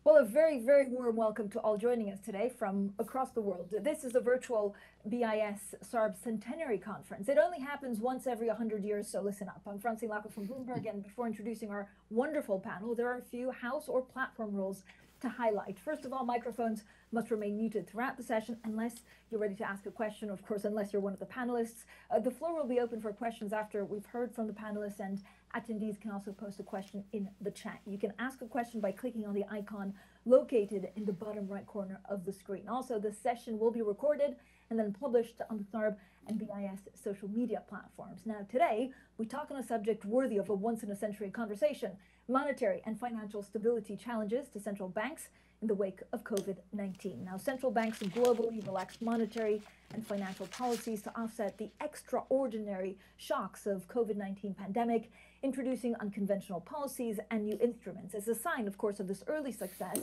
Well, a very, very warm welcome to all joining us today from across the world. This is a virtual BIS-SARB Centenary conference. It only happens once every 100 years, so listen up. I'm Francine Lacco from Bloomberg, and before introducing our wonderful panel, there are a few house or platform rules to highlight. First of all, microphones must remain muted throughout the session unless you're ready to ask a question, of course, unless you're one of the panelists. The floor will be open for questions after we've heard from the panelists, and attendees can also post a question in the chat. You can ask a question by clicking on the icon located in the bottom right corner of the screen. Also, this session will be recorded and then published on the SARB and BIS social media platforms. Now, today, we talk on a subject worthy of a once-in-a-century conversation: monetary and financial stability challenges to central banks in the wake of COVID-19. Now, central banks globally relaxed monetary and financial policies to offset the extraordinary shocks of COVID-19 pandemic, introducing unconventional policies and new instruments. As a sign, of course, of this early success,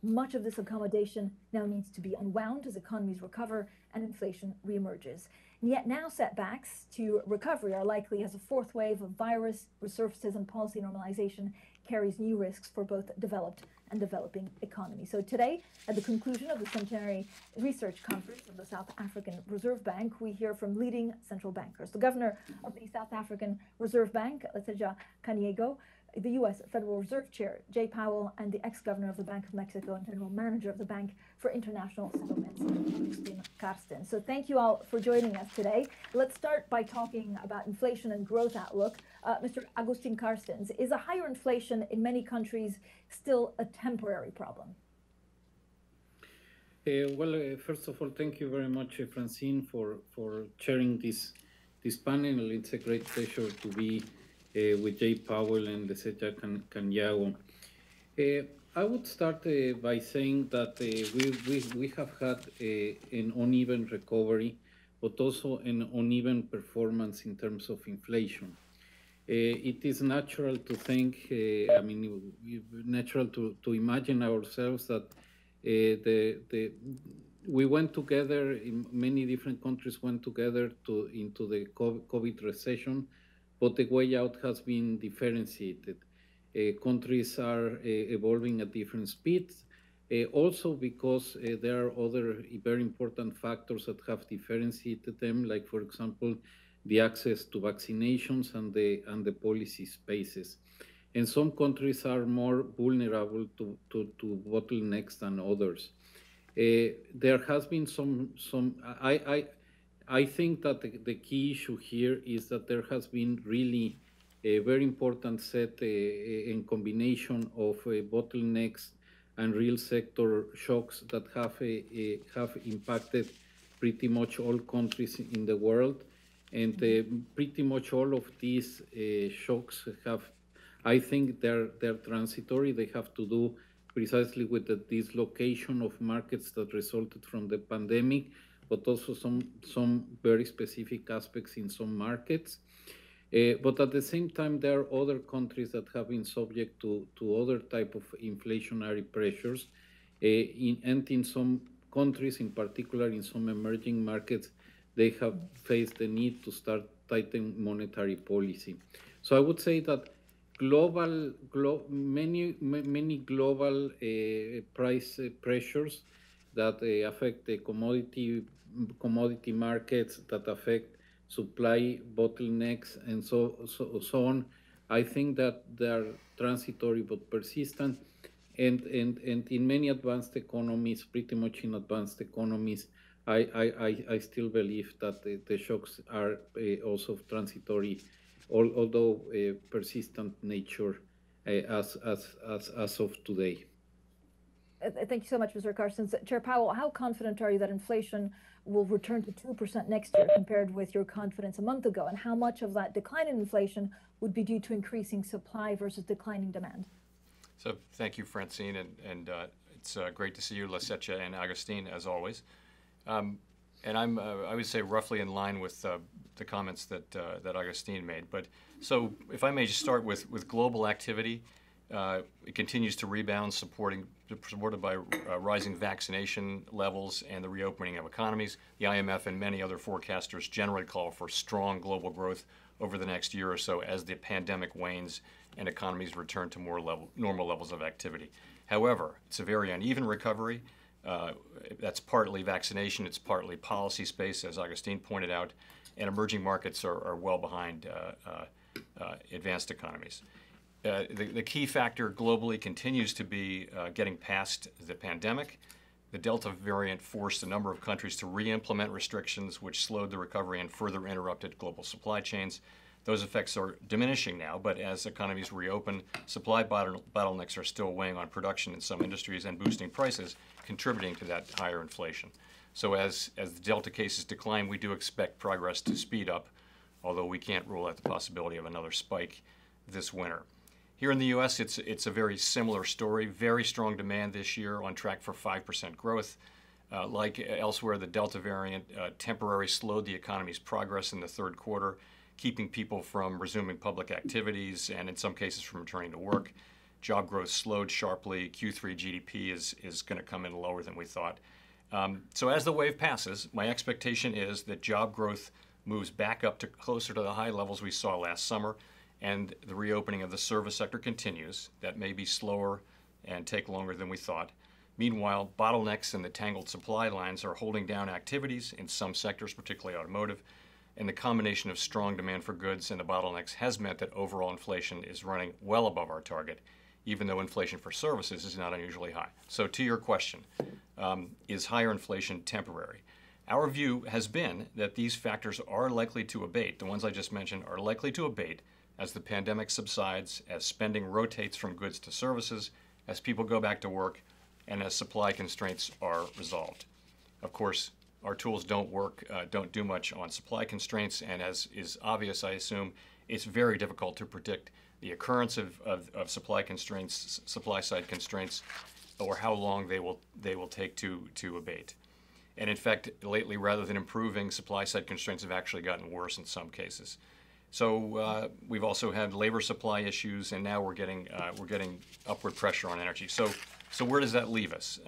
much of this accommodation now needs to be unwound as economies recover and inflation reemerges. And yet now setbacks to recovery are likely as a fourth wave of virus resurfaces and policy normalization carries new risks for both developed and developing economies. So today, at the conclusion of the Centenary Research Conference of the South African Reserve Bank, we hear from leading central bankers: the governor of the South African Reserve Bank, Lesetja Kanyego, the U.S. Federal Reserve Chair, Jay Powell, and the ex-governor of the Bank of Mexico and general manager of the Bank for International Settlements, Agustin Carstens. So thank you all for joining us today. Let's start by talking about inflation and growth outlook. Mr. Agustin Carstens, is a higher inflation in many countries still a temporary problem? First of all, thank you very much, Francine, for chairing this panel. It's a great pleasure to be with Jay Powell and Lesetja Kanyego. I would start by saying that we have had an uneven recovery, but also an uneven performance in terms of inflation. It is natural to think, natural to imagine ourselves that we went together, in many different countries went together into the COVID recession, but the way out has been differentiated. Countries are evolving at different speeds, also because there are other very important factors that have differentiated them, like, for example, the access to vaccinations and the policy spaces. And some countries are more vulnerable to bottlenecks than others. There has been I think that the key issue here is that there has been really a very important set in combination of bottlenecks and real sector shocks that have impacted pretty much all countries in the world. And pretty much all of these shocks I think they're transitory. They have to do precisely with the dislocation of markets that resulted from the pandemic, but also some very specific aspects in some markets. But at the same time, there are other countries that have been subject to other type of inflationary pressures. And in some countries, in particular in some emerging markets, they have faced the need to start tightening monetary policy. So I would say that many global price pressures that affect the commodity markets, that affect supply bottlenecks, and so on. I think that they are transitory but persistent, and in many advanced economies, pretty much in advanced economies, I still believe that the shocks are also transitory, although persistent nature as of today. Thank you so much, Mr. Carstens. Chair Powell, how confident are you that inflation will return to 2% next year compared with your confidence a month ago? And how much of that decline in inflation would be due to increasing supply versus declining demand? So thank you, Francine, and it's great to see you, Lesetja and Agustin, as always. And I'm, I would say, roughly in line with the comments that Agustin made. But so if I may just start with global activity, it continues to rebound, supported by rising vaccination levels and the reopening of economies. The IMF and many other forecasters generally call for strong global growth over the next year or so as the pandemic wanes and economies return to more normal levels of activity. However, it's a very uneven recovery. That's partly vaccination, it's partly policy space, as Augustine pointed out, and emerging markets are well behind advanced economies. The key factor globally continues to be getting past the pandemic. The Delta variant forced a number of countries to re-implement restrictions, which slowed the recovery and further interrupted global supply chains. Those effects are diminishing now, but as economies reopen, supply bottlenecks are still weighing on production in some industries and boosting prices, contributing to that higher inflation. So as the Delta cases decline, we do expect progress to speed up, although we can't rule out the possibility of another spike this winter. Here in the U.S., it's a very similar story. Very strong demand this year, on track for 5% growth. Like elsewhere, the Delta variant temporarily slowed the economy's progress in the third quarter, keeping people from resuming public activities and in some cases from returning to work. Job growth slowed sharply. Q3 GDP is going to come in lower than we thought. So as the wave passes, my expectation is that job growth moves back up to closer to the high levels we saw last summer, and the reopening of the service sector continues. That may be slower and take longer than we thought. Meanwhile, bottlenecks in the tangled supply lines are holding down activities in some sectors, particularly automotive, and the combination of strong demand for goods and the bottlenecks has meant that overall inflation is running well above our target, even though inflation for services is not unusually high. So to your question, is higher inflation temporary? Our view has been that these factors are likely to abate. The ones I just mentioned are likely to abate as the pandemic subsides, as spending rotates from goods to services, as people go back to work, and as supply constraints are resolved. Of course, our tools don't do much on supply constraints, and as is obvious, I assume, it's very difficult to predict the occurrence of supply constraints, supply side constraints, or how long they will take to abate. And in fact, lately, rather than improving, supply side constraints have actually gotten worse in some cases. So we've also had labor supply issues, and now we're getting upward pressure on energy. So where does that leave us?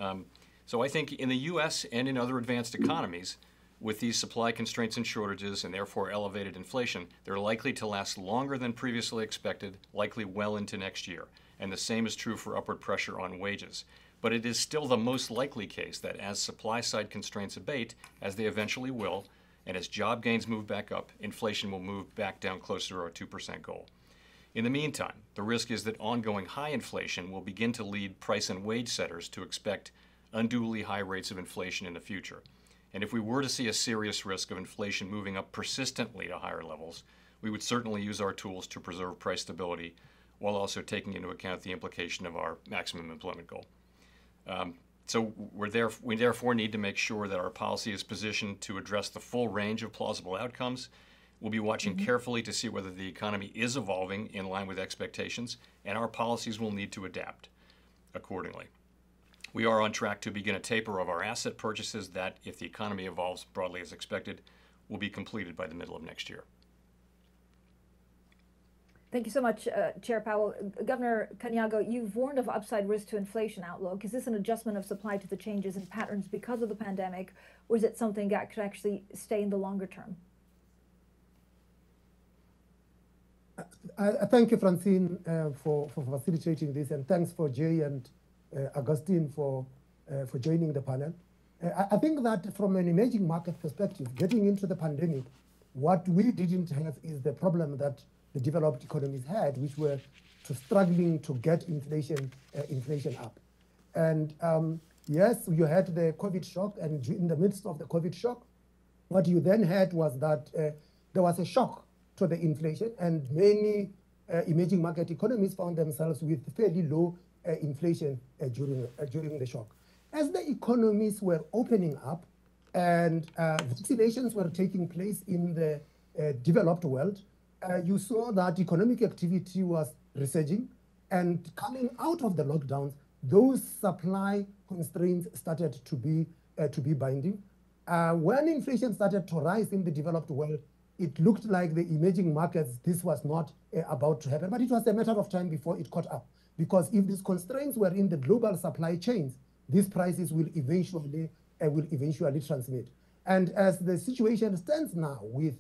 So I think in the U.S. and in other advanced economies, with these supply constraints and shortages and therefore elevated inflation, they're likely to last longer than previously expected, likely well into next year. And the same is true for upward pressure on wages. But it is still the most likely case that as supply side constraints abate, as they eventually will, and as job gains move back up, inflation will move back down closer to our 2% goal. In the meantime, the risk is that ongoing high inflation will begin to lead price and wage setters to expect unduly high rates of inflation in the future. And if we were to see a serious risk of inflation moving up persistently to higher levels, we would certainly use our tools to preserve price stability while also taking into account the implication of our maximum employment goal. So we therefore need to make sure that our policy is positioned to address the full range of plausible outcomes. We'll be watching carefully to see whether the economy is evolving in line with expectations, and our policies will need to adapt accordingly. We are on track to begin a taper of our asset purchases that, if the economy evolves broadly as expected, will be completed by the middle of next year. Thank you so much, Chair Powell. Governor Kaniago, you've warned of upside risk to inflation outlook. Is this an adjustment of supply to the changes in patterns because of the pandemic, or is it something that could actually stay in the longer term? Thank you, Francine, for facilitating this, and thanks for Jay and Augustine for joining the panel. I think that from an emerging market perspective, getting into the pandemic, what we didn't have is the problem that the developed economies had, which were struggling to get inflation up. And yes, you had the COVID shock, and in the midst of the COVID shock, what you then had was that there was a shock to the inflation, and many emerging market economies found themselves with fairly low inflation during the shock. As the economies were opening up and vaccinations were taking place in the developed world, you saw that economic activity was resurging, and coming out of the lockdowns, those supply constraints started to be binding. When inflation started to rise in the developed world, it looked like the emerging markets, this was not about to happen, but it was a matter of time before it caught up. Because if these constraints were in the global supply chains, these prices will eventually transmit. And as the situation stands now, with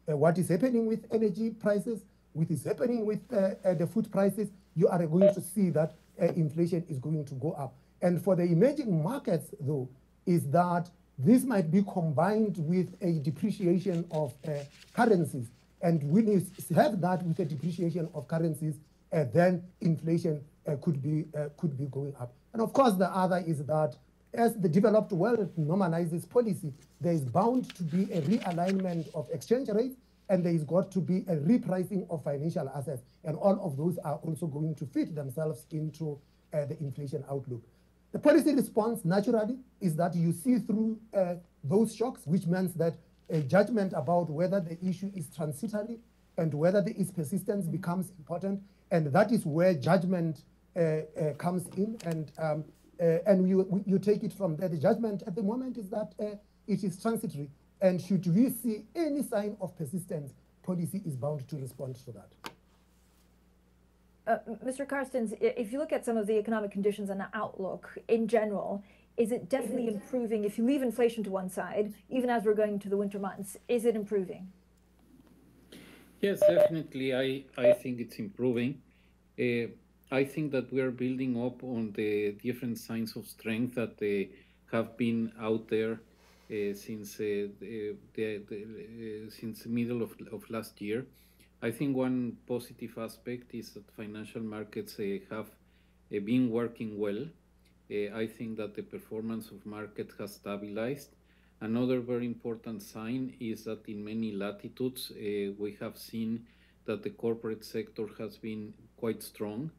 what is happening with energy prices, what is happening with the food prices, you are going to see that inflation is going to go up. And for the emerging markets, though, is that this might be combined with a depreciation of currencies. And when you have that with a depreciation of currencies, then inflation could be going up. And of course, the other is that as the developed world normalizes policy, there is bound to be a realignment of exchange rates, and there is got to be a repricing of financial assets. And all of those are also going to fit themselves into the inflation outlook. The policy response, naturally, is that you see through those shocks, which means that a judgment about whether the issue is transitory and whether there is persistence becomes important. And that is where judgment comes in, and you take it from there. The judgment at the moment is that it is transitory, and should we see any sign of persistence, policy is bound to respond to that. Mr. Carstens, if you look at some of the economic conditions and the outlook in general, is it definitely improving? If you leave inflation to one side, even as we're going to the winter months, is it improving? Yes, definitely. I think it's improving. I think that we are building up on the different signs of strength that have been out there since the middle of last year. I think one positive aspect is that financial markets have been working well. I think that the performance of market has stabilized. Another very important sign is that in many latitudes, we have seen that the corporate sector has been quite strong.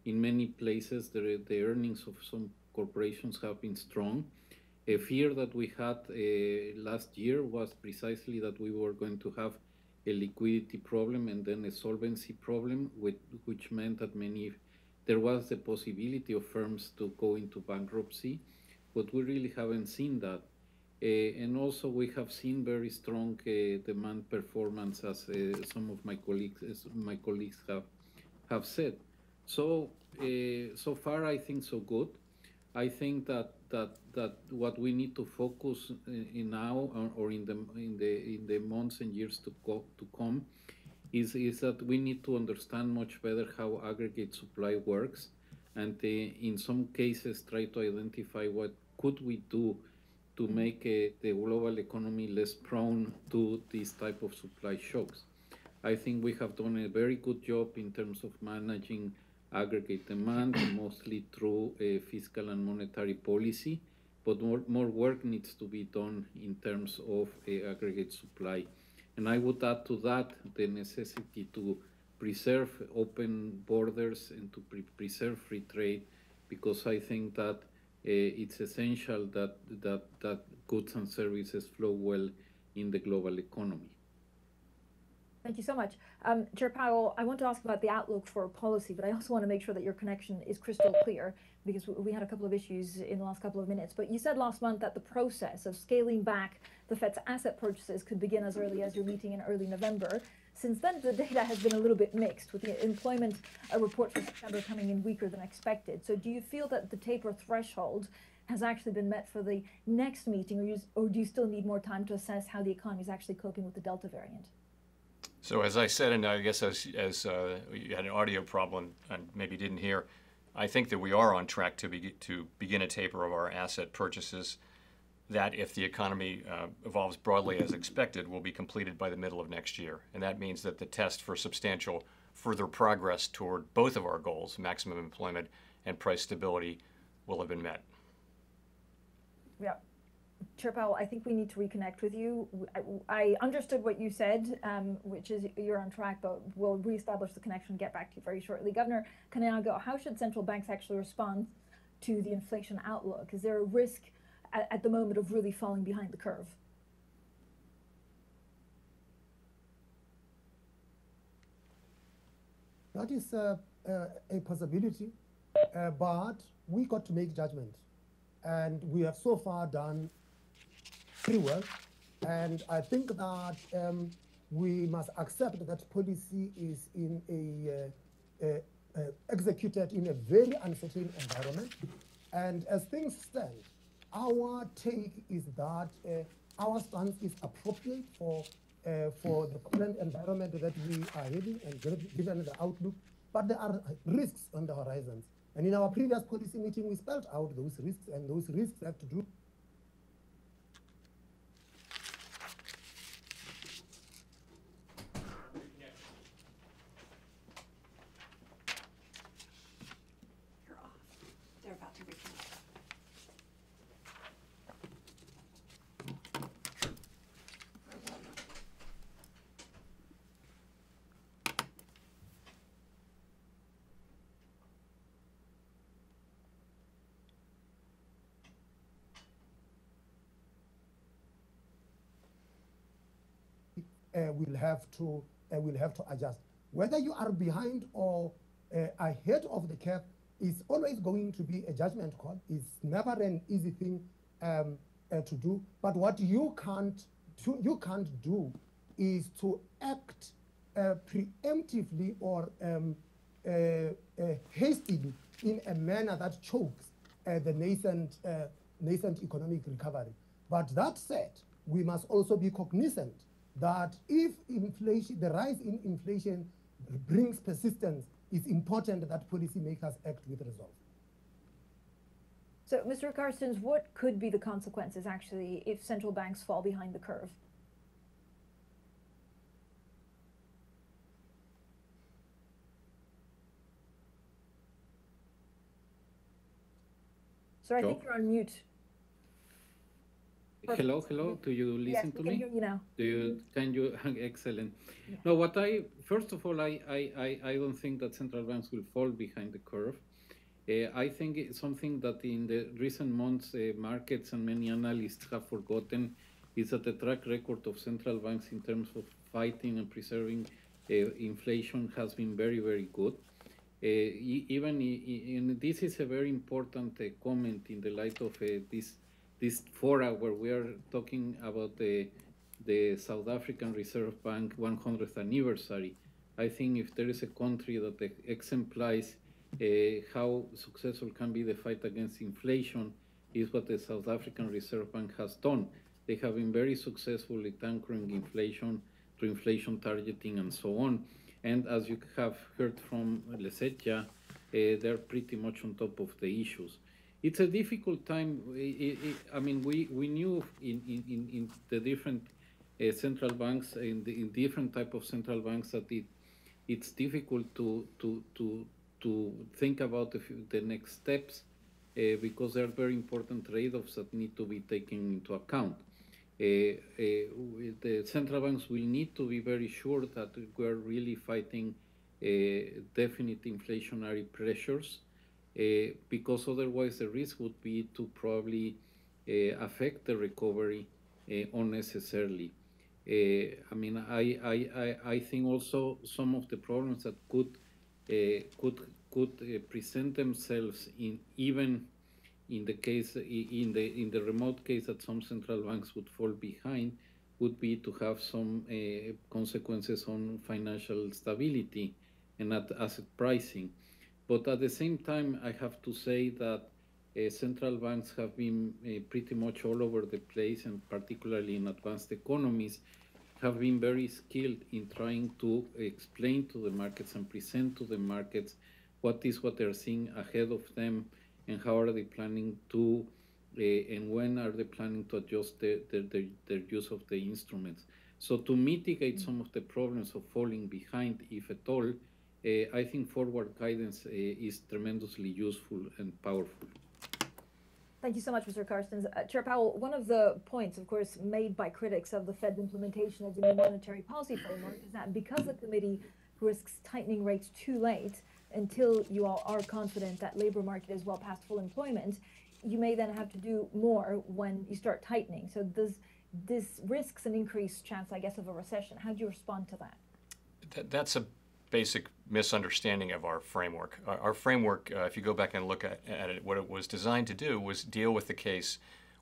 In many places, the earnings of some corporations have been strong. A fear that we had last year was precisely that we were going to have a liquidity problem and then a solvency problem, which meant that there was the possibility of firms to go into bankruptcy, but we really haven't seen that. And also we have seen very strong demand performance, as some of my colleagues have said. So so far I think so good. I think that what we need to focus in now or in the months and years to come is that we need to understand much better how aggregate supply works, and in some cases try to identify what could we do to make the global economy less prone to these type of supply shocks. I think we have done a very good job in terms of managing aggregate demand, mostly through fiscal and monetary policy, but more work needs to be done in terms of aggregate supply. And I would add to that the necessity to preserve open borders and to preserve free trade, because I think that it's essential that goods and services flow well in the global economy. Thank you so much. Chair Powell, I want to ask about the outlook for policy, but I also want to make sure that your connection is crystal clear, because we had a couple of issues in the last couple of minutes. But you said last month that the process of scaling back the Fed's asset purchases could begin as early as your meeting in early November. Since then, the data has been a little bit mixed, with the employment report for September coming in weaker than expected. So do you feel that the taper threshold has actually been met for the next meeting, or do you still need more time to assess how the economy is actually coping with the Delta variant? So as I said, and I guess as you had an audio problem and maybe didn't hear, I think that we are on track to begin a taper of our asset purchases that, if the economy evolves broadly as expected, will be completed by the middle of next year. And that means that the test for substantial further progress toward both of our goals, maximum employment and price stability, will have been met. Yeah. Chair Powell, I think we need to reconnect with you. I understood what you said, which is you're on track, but we'll reestablish the connection and get back to you very shortly. Governor Kanayago, how should central banks actually respond to the inflation outlook? Is there a risk at the moment of really falling behind the curve? That is a possibility, but we got to make judgment. And we have so far done pretty well. And I think that we must accept that policy is executed in a very uncertain environment. And as things stand, our take is that our stance is appropriate for for the current environment that we are heading and given the outlook, but there are risks on the horizons. And in our previous policy meeting, we spelled out those risks, and those risks have to do You're off. They're about to reconnect. will have to adjust. Whether you are behind or ahead of the curve is always going to be a judgment call. It's never an easy thing to do. But what you can't do is to act preemptively or hastily in a manner that chokes the nascent economic recovery. But that said, we must also be cognizant that if inflation, the rise in inflation brings persistence, it's important that policymakers act with resolve. So, Mr. Carstens, what could be the consequences actually if central banks fall behind the curve? Sir, I think you're on mute. Perfect. Hello. Do you listen to me? Yes, we can hear you now. Can you? Excellent. Yeah. No, first of all, I don't think that central banks will fall behind the curve. I think it's something that in the recent months, markets and many analysts have forgotten is that the track record of central banks in terms of fighting and preserving inflation has been very, very good. This is a very important comment in the light of this fora where we are talking about the South African Reserve Bank 100th anniversary. I think if there is a country that exemplifies how successful can be the fight against inflation, is what the South African Reserve Bank has done. They have been very successful at anchoring inflation through inflation targeting and so on. And as you have heard from Lesetja, they're pretty much on top of the issues. It's a difficult time. I mean, we knew in the different central banks, in different type of central banks, that it's difficult to think about the next steps because there are very important trade-offs that need to be taken into account. The central banks will need to be very sure that we're really fighting definite inflationary pressures. Because otherwise the risk would be to probably affect the recovery unnecessarily. I mean, I think also some of the problems that could present themselves even in the case in the remote case that some central banks would fall behind would be to have some consequences on financial stability and asset pricing. But at the same time, I have to say that central banks have been pretty much all over the place, and particularly in advanced economies, have been very skilled in trying to explain to the markets and present to the markets what they're seeing ahead of them and how are they planning to, and when are they planning to adjust their use of the instruments. So to mitigate some of the problems of falling behind, if at all, I think forward guidance is tremendously useful and powerful. Thank you so much, Mr. Carstens. Chair Powell, one of the points, of course, made by critics of the Fed's implementation of the new monetary policy framework is that because the committee risks tightening rates too late until you all are confident that labor market is well past full employment, you may then have to do more when you start tightening. So this risks an increased chance, I guess, of a recession. How do you respond to that? That's a basic misunderstanding of our framework. Our framework, if you go back and look at it, what it was designed to do was deal with the case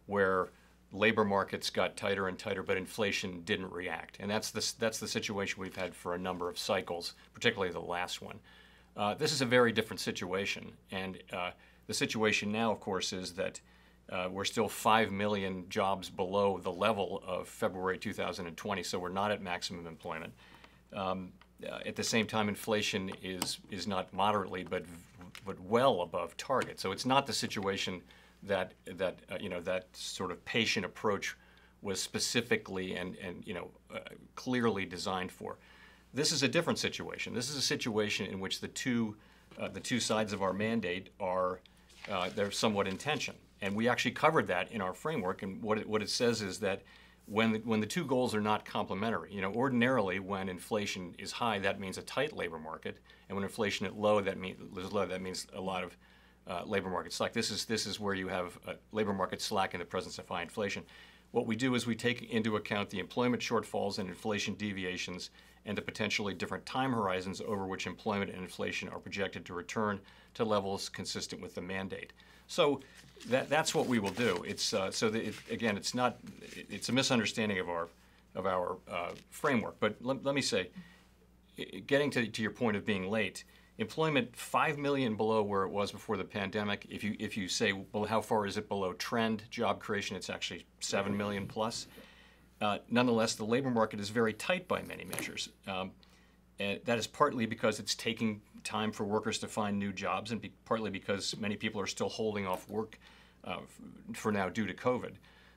where labor markets got tighter and tighter, but inflation didn't react. And that's the situation we've had for a number of cycles, particularly the last one. This is a very different situation. And the situation now, of course, is that We're still 5 million jobs below the level of February 2020, so we're not at maximum employment. At the same time, inflation is not moderately, but well above target. So it's not the situation that that sort of patient approach was specifically and clearly designed for. This is a different situation. This is a situation in which the two sides of our mandate are they're somewhat in tension, and we actually covered that in our framework. And what it says is that when the two goals are not complementary, ordinarily when inflation is high, that means a tight labor market, and when inflation is low, that means a lot of labor market slack. This is where you have labor market slack in the presence of high inflation. What we do is we take into account the employment shortfalls and inflation deviations and the potentially different time horizons over which employment and inflation are projected to return to levels consistent with the mandate. So that's what we will do. It's again, it's a misunderstanding of our framework. But let me say, getting to your point of being late, employment 5 million below where it was before the pandemic. If you say, well, how far is it below trend job creation? It's actually 7 million plus. Nonetheless, the labor market is very tight by many measures. And that is partly because it's taking time for workers to find new jobs, and partly because many people are still holding off work for now due to COVID.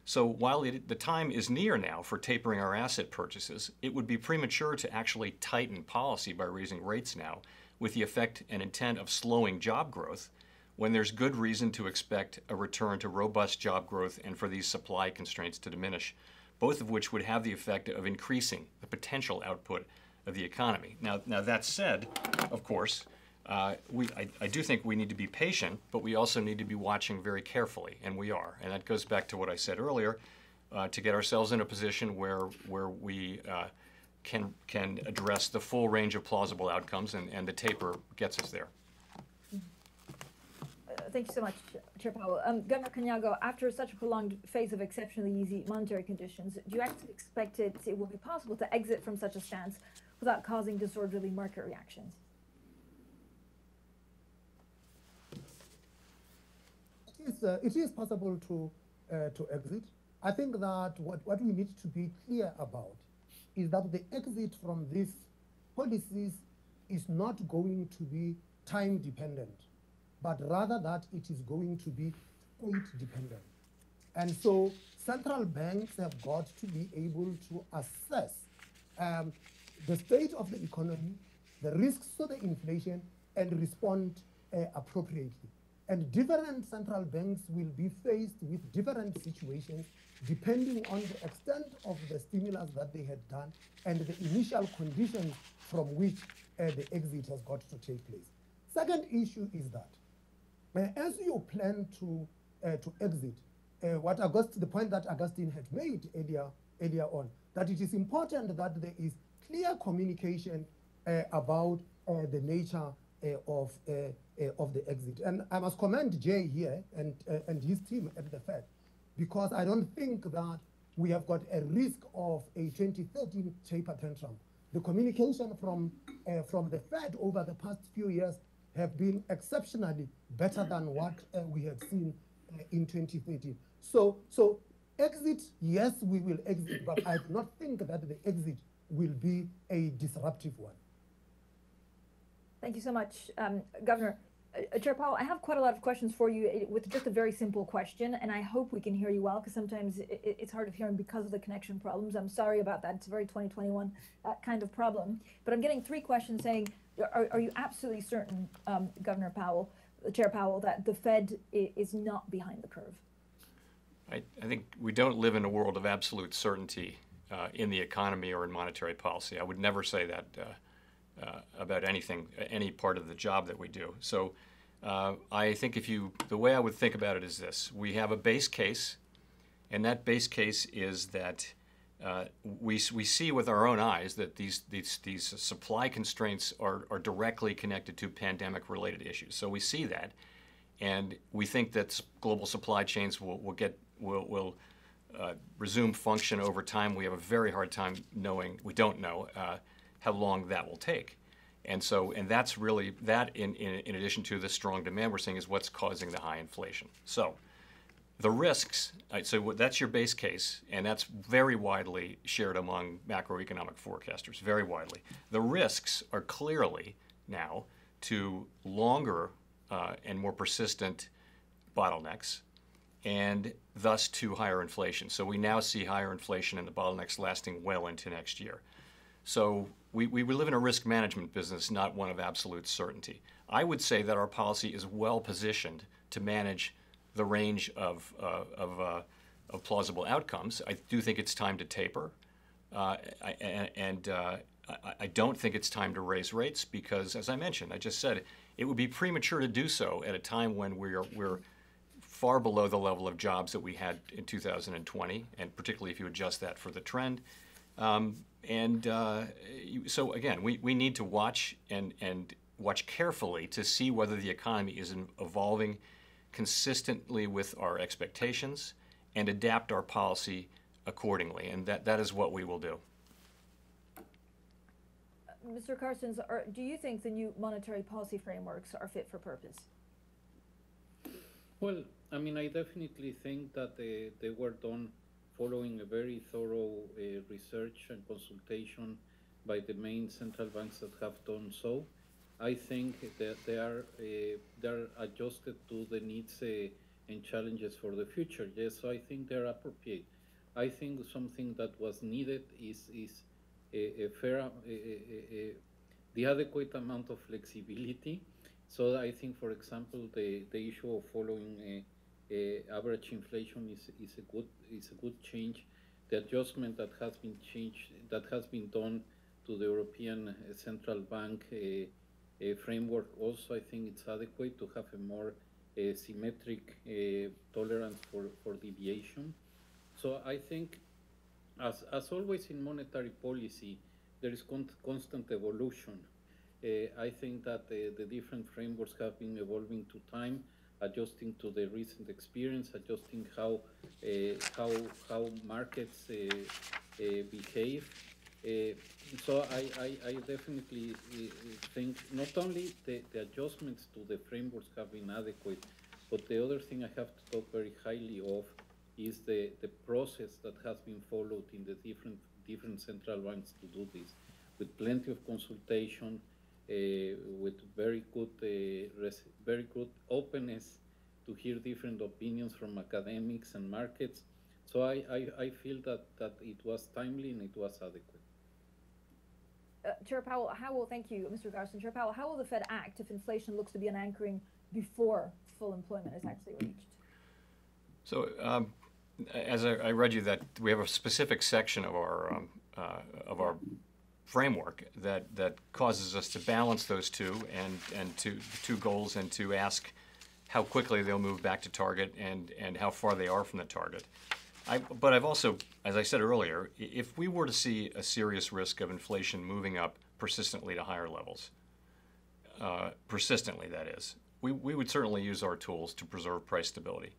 So while the time is near now for tapering our asset purchases, it would be premature to actually tighten policy by raising rates now with the effect and intent of slowing job growth when there's good reason to expect a return to robust job growth and for these supply constraints to diminish, both of which would have the effect of increasing the potential output of the economy. Now that said, of course, I do think we need to be patient, but we also need to be watching very carefully, and we are. And that goes back to what I said earlier, to get ourselves in a position where we can address the full range of plausible outcomes, and the taper gets us there. Thank you so much, Chair Powell. Governor Kanyako, after such a prolonged phase of exceptionally easy monetary conditions, do you actually expect it will be possible to exit from such a stance without causing disorderly market reactions? It is possible to exit. I think that what we need to be clear about is that the exit from these policies is not going to be time dependent, but rather that it is going to be state dependent. And so central banks have got to be able to assess the state of the economy, the risks to the inflation, and respond appropriately. And different central banks will be faced with different situations depending on the extent of the stimulus that they had done and the initial conditions from which the exit has got to take place. Second issue is that as you plan to exit, the point that Augustine had made earlier on, that it is important that there is clear communication about the nature of the exit. And I must commend Jay here and his team at the Fed, because I don't think that we have got a risk of a 2013 taper tantrum. The communication from the Fed over the past few years have been exceptionally better than what we have seen in 2013. So exit, yes, we will exit, but I do not think that the exit will be a disruptive one. Thank you so much, Governor. Chair Powell, I have quite a lot of questions for you with just a very simple question, and I hope we can hear you well, because sometimes it's hard of hearing because of the connection problems. I'm sorry about that. It's a very 2021 kind of problem. But I'm getting 3 questions saying, are you absolutely certain, Governor Powell, Chair Powell, that the Fed is not behind the curve? I think we don't live in a world of absolute certainty in the economy or in monetary policy. I would never say that about anything, any part of the job that we do. So I think the way I would think about it is this: we have a base case, and that base case is that we see with our own eyes that these supply constraints are directly connected to pandemic-related issues. So we see that, and we think that global supply chains will resume function over time. We have a very hard time knowing. We don't know how long that will take. And that's really, that in addition to the strong demand we're seeing, is what's causing the high inflation. So The risks, so that's your base case, and that's very widely shared among macroeconomic forecasters, very widely. The risks are clearly now to longer and more persistent bottlenecks, and thus to higher inflation. So we now see higher inflation and the bottlenecks lasting well into next year. So we live in a risk management business, not one of absolute certainty. I would say that our policy is well positioned to manage the range of plausible outcomes. I do think it's time to taper, and I don't think it's time to raise rates because, as I mentioned, I just said it would be premature to do so at a time when we're far below the level of jobs that we had in 2020, and particularly if you adjust that for the trend. So again, we need to watch and watch carefully to see whether the economy is evolving consistently with our expectations and adapt our policy accordingly, and that is what we will do. Mr. Carstens, do you think the new monetary policy frameworks are fit for purpose? Well, I mean, I definitely think that they were done following a very thorough research and consultation by the main central banks that have done so. I think that they are adjusted to the needs and challenges for the future. Yes, so I think they're appropriate. I think something that was needed is a fair, the adequate amount of flexibility. So I think, for example, the issue of following average inflation is a good change. The adjustment that has been done to the European Central Bank framework also, I think it's adequate to have a more symmetric tolerance for deviation. So I think, as always in monetary policy, there is constant evolution. I think that the different frameworks have been evolving to time, adjusting to the recent experience, adjusting how markets behave. So I definitely think not only the adjustments to the frameworks have been adequate, but the other thing I have to talk very highly of is the process that has been followed in the different central banks to do this, with plenty of consultation, with very good openness to hear different opinions from academics and markets. So I feel that it was timely and it was adequate. Chair Powell, thank you, Mr. Garson. Chair Powell, how will the Fed act if inflation looks to be an anchoring before full employment is actually reached? So, as I read you, that we have a specific section of our framework that causes us to balance those two and two goals, and to ask how quickly they'll move back to target and how far they are from the target. But I've also, as I said earlier, if we were to see a serious risk of inflation moving up persistently to higher levels, persistently that is, we would certainly use our tools to preserve price stability,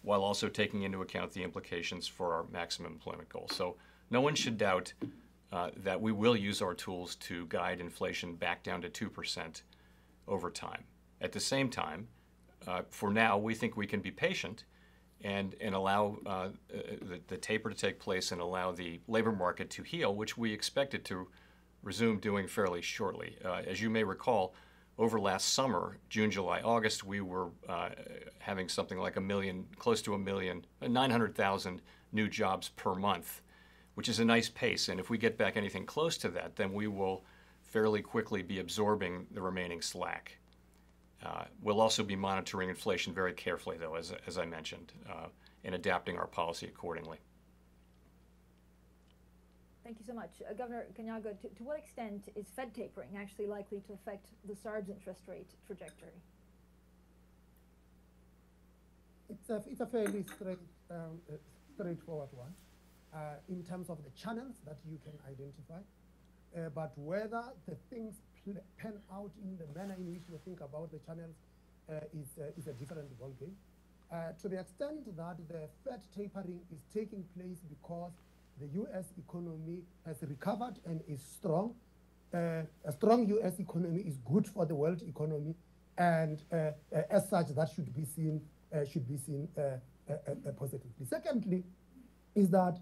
while also taking into account the implications for our maximum employment goal. So no one should doubt that we will use our tools to guide inflation back down to 2% over time. At the same time, for now, we think we can be patient and allow the taper to take place and allow the labor market to heal, which we expect it to resume doing fairly shortly. As you may recall, over last summer, June, July, August, we were having something like close to 900,000 new jobs per month, which is a nice pace. And if we get back anything close to that, then we will fairly quickly be absorbing the remaining slack. We'll also be monitoring inflation very carefully, though, as I mentioned, and adapting our policy accordingly. Thank you so much. Governor Canyago, to what extent is Fed tapering actually likely to affect the SARB's interest rate trajectory? It's a fairly straightforward one in terms of the channels that you can identify. But whether the things pan out in the manner in which we think about the channels is a different ballgame. To the extent that the Fed tapering is taking place because the U.S. economy has recovered and is strong. A strong U.S. economy is good for the world economy, and as such, that should be seen positively. Secondly, is that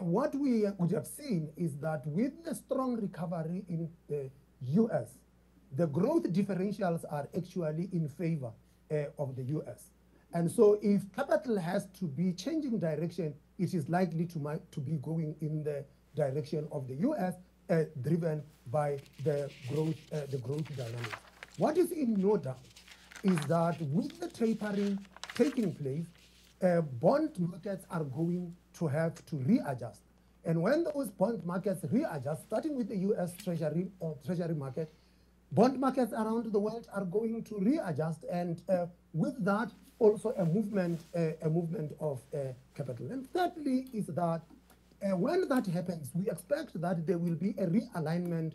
what we would have seen is that with the strong recovery in the US, the growth differentials are actually in favor of the US. And so if capital has to be changing direction, it is likely to be going in the direction of the US, driven by the growth dynamics. What is in no doubt is that with the tapering taking place, bond markets are going to have to readjust. And when those bond markets readjust, starting with the US Treasury market, bond markets around the world are going to readjust, and with that, also a movement of capital. And thirdly is that when that happens, we expect that there will be a realignment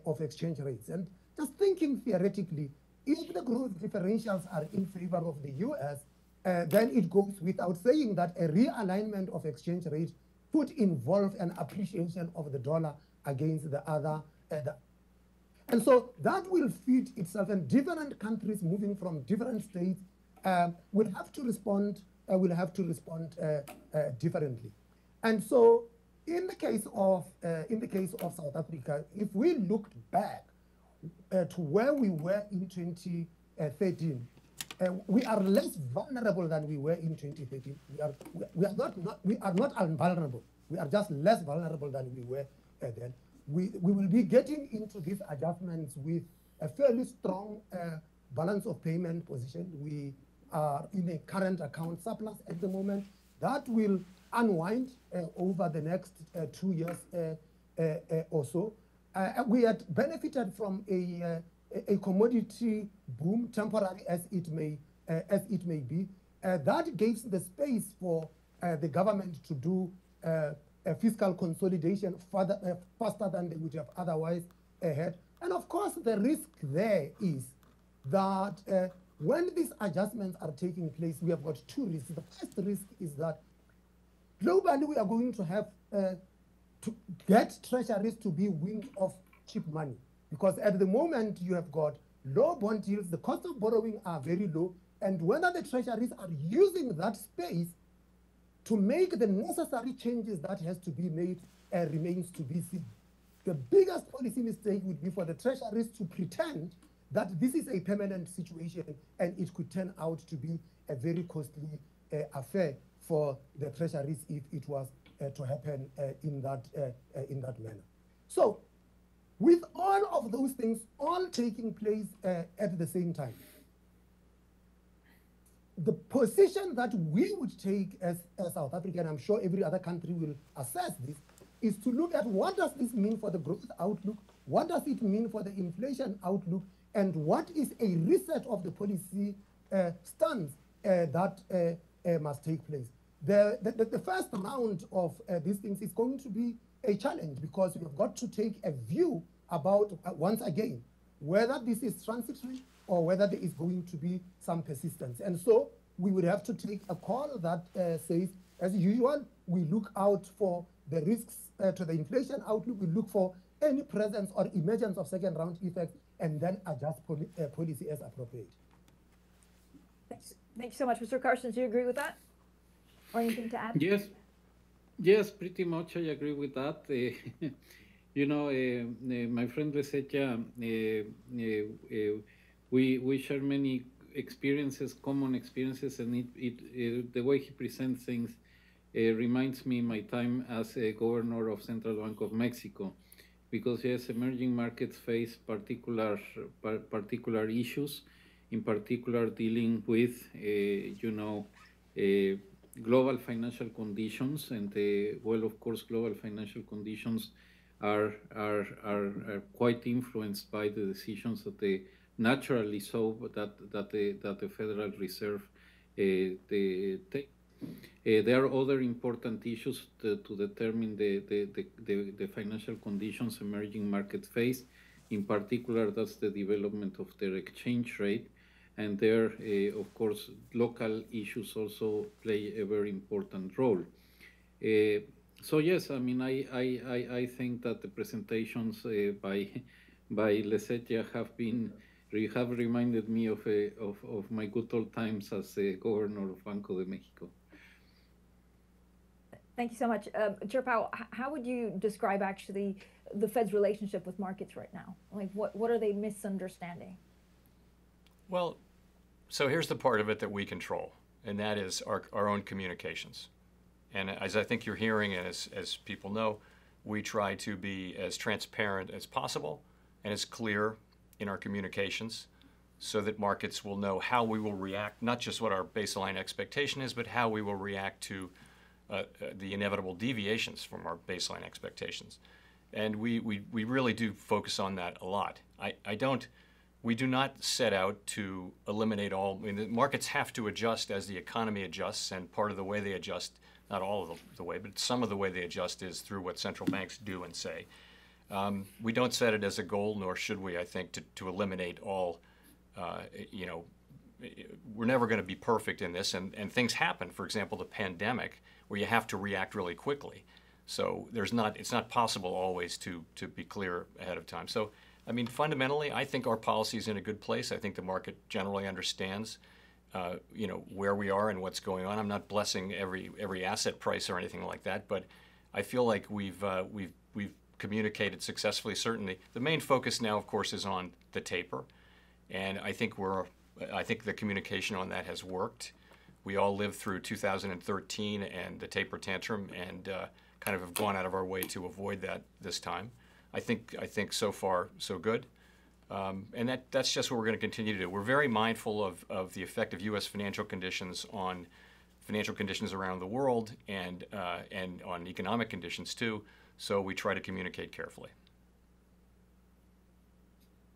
of exchange rates. And just thinking theoretically, if the growth differentials are in favor of the US, then it goes without saying that a realignment of exchange rates could involve an appreciation of the dollar against the other. And so that will feed itself, and different countries moving from different states will have to respond. Differently. And so, in the case of South Africa, if we looked back to where we were in 2013, we are less vulnerable than we were in 2013. We are not invulnerable. We are just less vulnerable than we were then. We will be getting into these adjustments with a fairly strong balance of payment position. We are in a current account surplus at the moment. That will unwind over the next 2 years or so. We had benefited from a commodity boom, temporary as it may be. That gives the space for the government to do a fiscal consolidation faster than they would have otherwise had. And of course, the risk there is that when these adjustments are taking place, we have got two risks. The first risk is that globally we are going to have to get treasuries to be winged of cheap money, because at the moment you have got low bond yields, the cost of borrowing are very low, and whether the treasuries are using that space to make the necessary changes that has to be made remains to be seen. The biggest policy mistake would be for the treasuries to pretend that this is a permanent situation, and it could turn out to be a very costly affair for the treasuries if it was to happen in that manner. So, with all of those things all taking place at the same time, the position that we would take as South Africa, and I'm sure every other country will assess this, is to look at what does this mean for the growth outlook, what does it mean for the inflation outlook, and what is a reset of the policy stance that must take place. The first round of these things is going to be a challenge, because we've got to take a view about, once again, whether this is transitory or whether there is going to be some persistence. And so we would have to take a call that says, as usual, we look out for the risks to the inflation outlook, we look for any presence or emergence of second round effects, and then adjust policy as appropriate. Thanks so much, Mr. Carstens. Do you agree with that? Or anything to add? Yes, pretty much I agree with that. You know, my friend Lesetia, we share many experiences, common experiences, and the way he presents things reminds me my time as a governor of Central Bank of Mexico, because yes, emerging markets face particular issues, in particular dealing with global financial conditions, and well, of course, global financial conditions are quite influenced by the decisions that they naturally so that the Federal Reserve take. There are other important issues to determine the financial conditions emerging markets face. In particular, that's the development of their exchange rate, and there, of course, local issues also play a very important role. So yes, I mean, I think that the presentations by Lesetia have reminded me of my good old times as a governor of Banco de Mexico. Thank you so much. Chair Powell, how would you describe actually the Fed's relationship with markets right now? Like, what are they misunderstanding? Well, so here's the part of it that we control, and that is our own communications. And as I think you're hearing, and as people know, we try to be as transparent as possible and as clear in our communications so that markets will know how we will react, not just what our baseline expectation is, but how we will react to the inevitable deviations from our baseline expectations. And we really do focus on that a lot. We do not set out to eliminate all. I mean, the markets have to adjust as the economy adjusts, and part of the way they adjust, not all of the way, but some of the way they adjust is through what central banks do and say. We don't set it as a goal, nor should we, I think, to eliminate all, we're never going to be perfect in this, and things happen. For example, the pandemic, where you have to react really quickly. So it's not possible always to be clear ahead of time. So, I mean, fundamentally, I think our policy is in a good place. I think the market generally understands, where we are and what's going on. I'm not blessing every asset price or anything like that, but I feel like we've communicated successfully. Certainly, the main focus now, of course, is on the taper, and I think the communication on that has worked. We all lived through 2013 and the taper tantrum, and kind of have gone out of our way to avoid that this time. I think so far so good, and that's just what we're going to continue to do. We're very mindful of the effect of U.S. financial conditions on financial conditions around the world, and on economic conditions too. So we try to communicate carefully.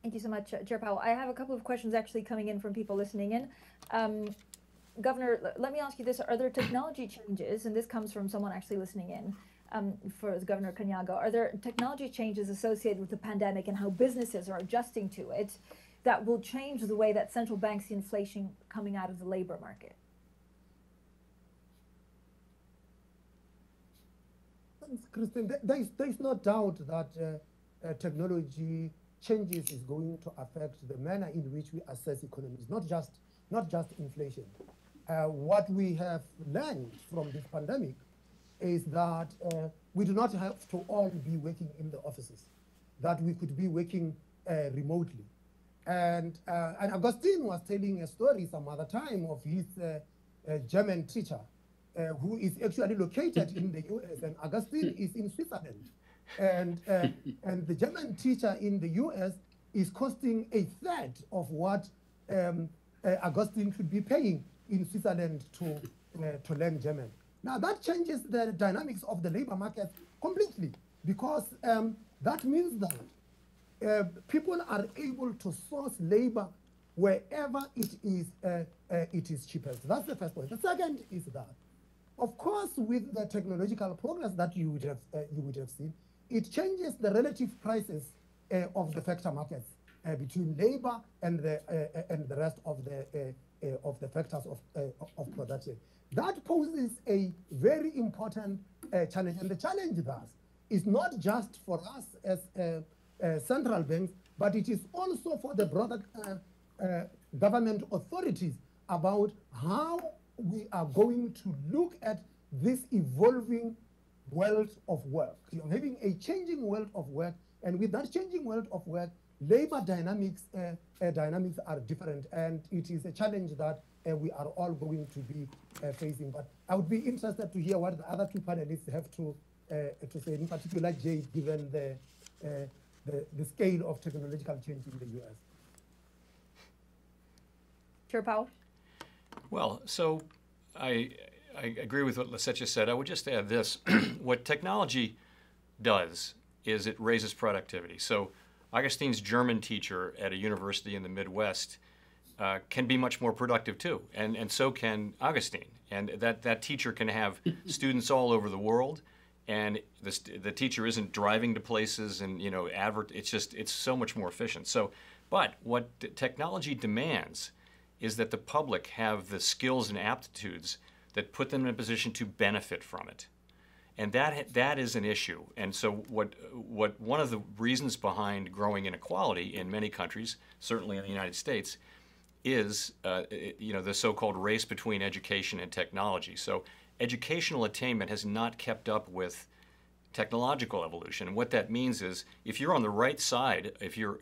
Thank you so much, Chair Powell. I have a couple of questions actually coming in from people listening in. Governor, let me ask you this. Are there technology changes, and this comes from someone actually listening in, for Governor Kanyago, are there technology changes associated with the pandemic and how businesses are adjusting to it that will change the way that central banks see inflation coming out of the labor market? Thanks, Christine. There is no doubt that technology changes is going to affect the manner in which we assess economies, not just inflation. What we have learned from this pandemic is that we do not have to all be working in the offices, that we could be working remotely. And Augustine was telling a story some other time of his German teacher who is actually located in the US, and Augustine is in Switzerland. And the German teacher in the US is costing a third of what Augustine should be paying in Switzerland to learn German. Now that changes the dynamics of the labor market completely, because that means that people are able to source labor wherever it is cheapest. That's the first point. The second is that, of course, with the technological progress that you would have seen, it changes the relative prices of the factor markets between labor and the rest of the factors of production. That poses a very important challenge, and the challenge thus is not just for us as central banks, but it is also for the broader government authorities about how we are going to look at this evolving world of work. You're having a changing world of work, and with that changing world of work, labor dynamics are different, and it is a challenge that we are all going to be facing. But I would be interested to hear what the other two panelists have to say, in particular, Jay, given the scale of technological change in the US. Chair Powell? Well, so I agree with what Lasecha said. I would just add this. What technology does is it raises productivity. So Augustine's German teacher at a university in the Midwest can be much more productive too, and so can Augustine. And that teacher can have students all over the world, and the teacher isn't driving to places and it's so much more efficient. So, but what technology demands is that the public have the skills and aptitudes that put them in a position to benefit from it. And that is an issue. And so what one of the reasons behind growing inequality in many countries, certainly in the United States, is the so-called race between education and technology. So educational attainment has not kept up with technological evolution. And what that means is, if you're on the right side, if you're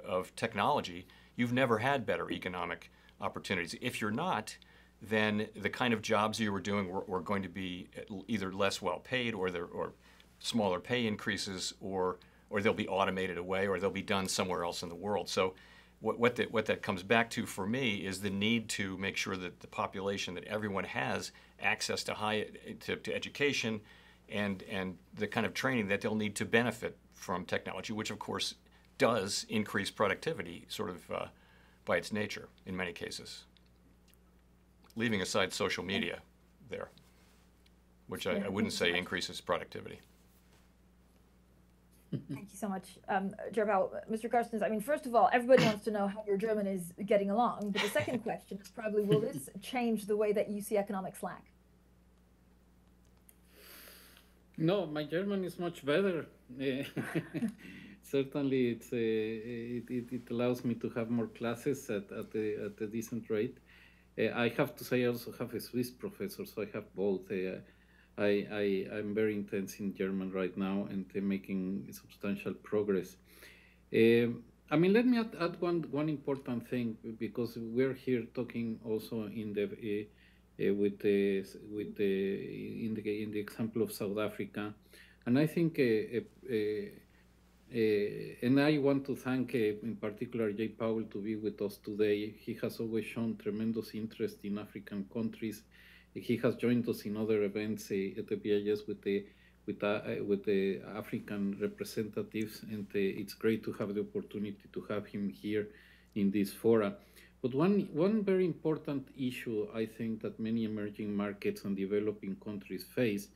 of technology, you've never had better economic opportunities. If you're not, then the kind of jobs you were doing were going to be either less well paid, or smaller pay increases, or they'll be automated away, or they'll be done somewhere else in the world. So what that comes back to for me is the need to make sure that the population, that everyone has access to education and the kind of training that they'll need to benefit from technology, which of course does increase productivity sort of by its nature in many cases. Leaving aside social media there, which I wouldn't say increases productivity. Thank you so much, Jerome. Mr. Carstens, I mean, first of all, everybody wants to know how your German is getting along. But the second question is probably, will this change the way that you see economic slack? No, my German is much better. Certainly, it allows me to have more classes at a decent rate. I have to say, I also have a Swiss professor, so I have both. I'm very intense in German right now and making substantial progress. I mean, let me add one important thing, because we're here talking also in the example of South Africa, and I think and I want to thank in particular J. Powell to be with us today. He has always shown tremendous interest in African countries. He has joined us in other events at the BIS with the African representatives, and it's great to have the opportunity to have him here in this fora. But one very important issue I think that many emerging markets and developing countries face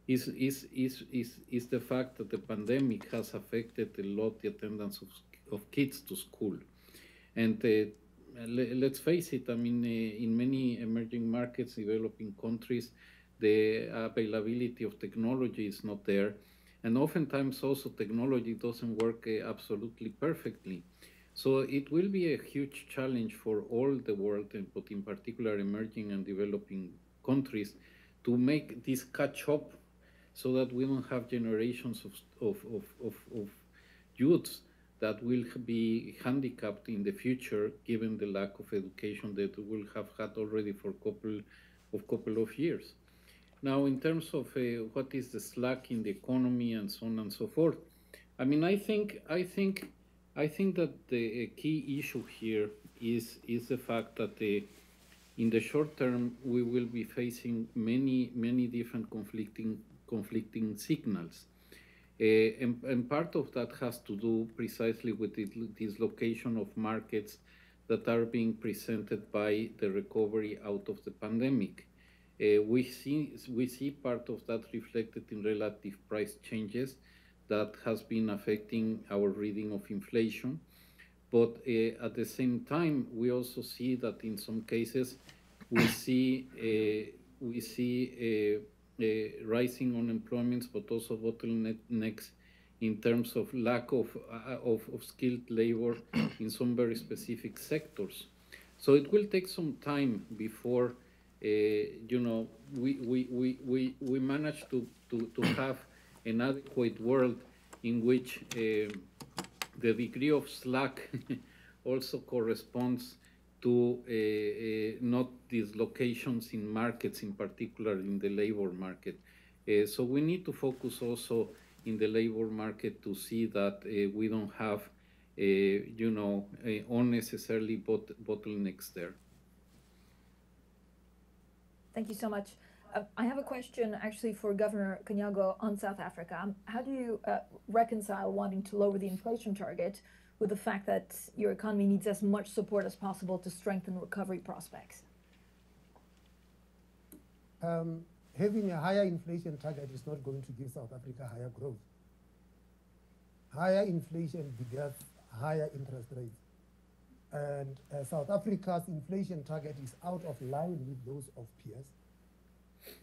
is the fact that the pandemic has affected a lot the attendance of kids to school. And let's face it, I mean, in many emerging markets, developing countries, the availability of technology is not there. And oftentimes also technology doesn't work absolutely perfectly. So it will be a huge challenge for all the world, but in particular emerging and developing countries, to make this catch up so that we don't have generations of youths that will be handicapped in the future, given the lack of education that we will have had already for a couple of years. Now, in terms of what is the slack in the economy and so on and so forth, I mean, I think that the key issue here is the fact that in the short term we will be facing many different conflicting signals. And part of that has to do precisely with the dislocation of markets that are being presented by the recovery out of the pandemic. We see part of that reflected in relative price changes that has been affecting our reading of inflation. But at the same time, we also see that in some cases we see rising unemployment, but also bottlenecks in terms of lack of skilled labor in some very specific sectors. So it will take some time before we manage to have an adequate world in which the degree of slack also corresponds to not dislocations in markets, in particular in the labor market. So we need to focus also in the labor market to see that we don't have, unnecessarily bottlenecks there. Thank you so much. I have a question actually for Governor Kanyago on South Africa. How do you reconcile wanting to lower the inflation target with the fact that your economy needs as much support as possible to strengthen recovery prospects? Having a higher inflation target is not going to give South Africa higher growth. Higher inflation begets higher interest rates. And South Africa's inflation target is out of line with those of peers.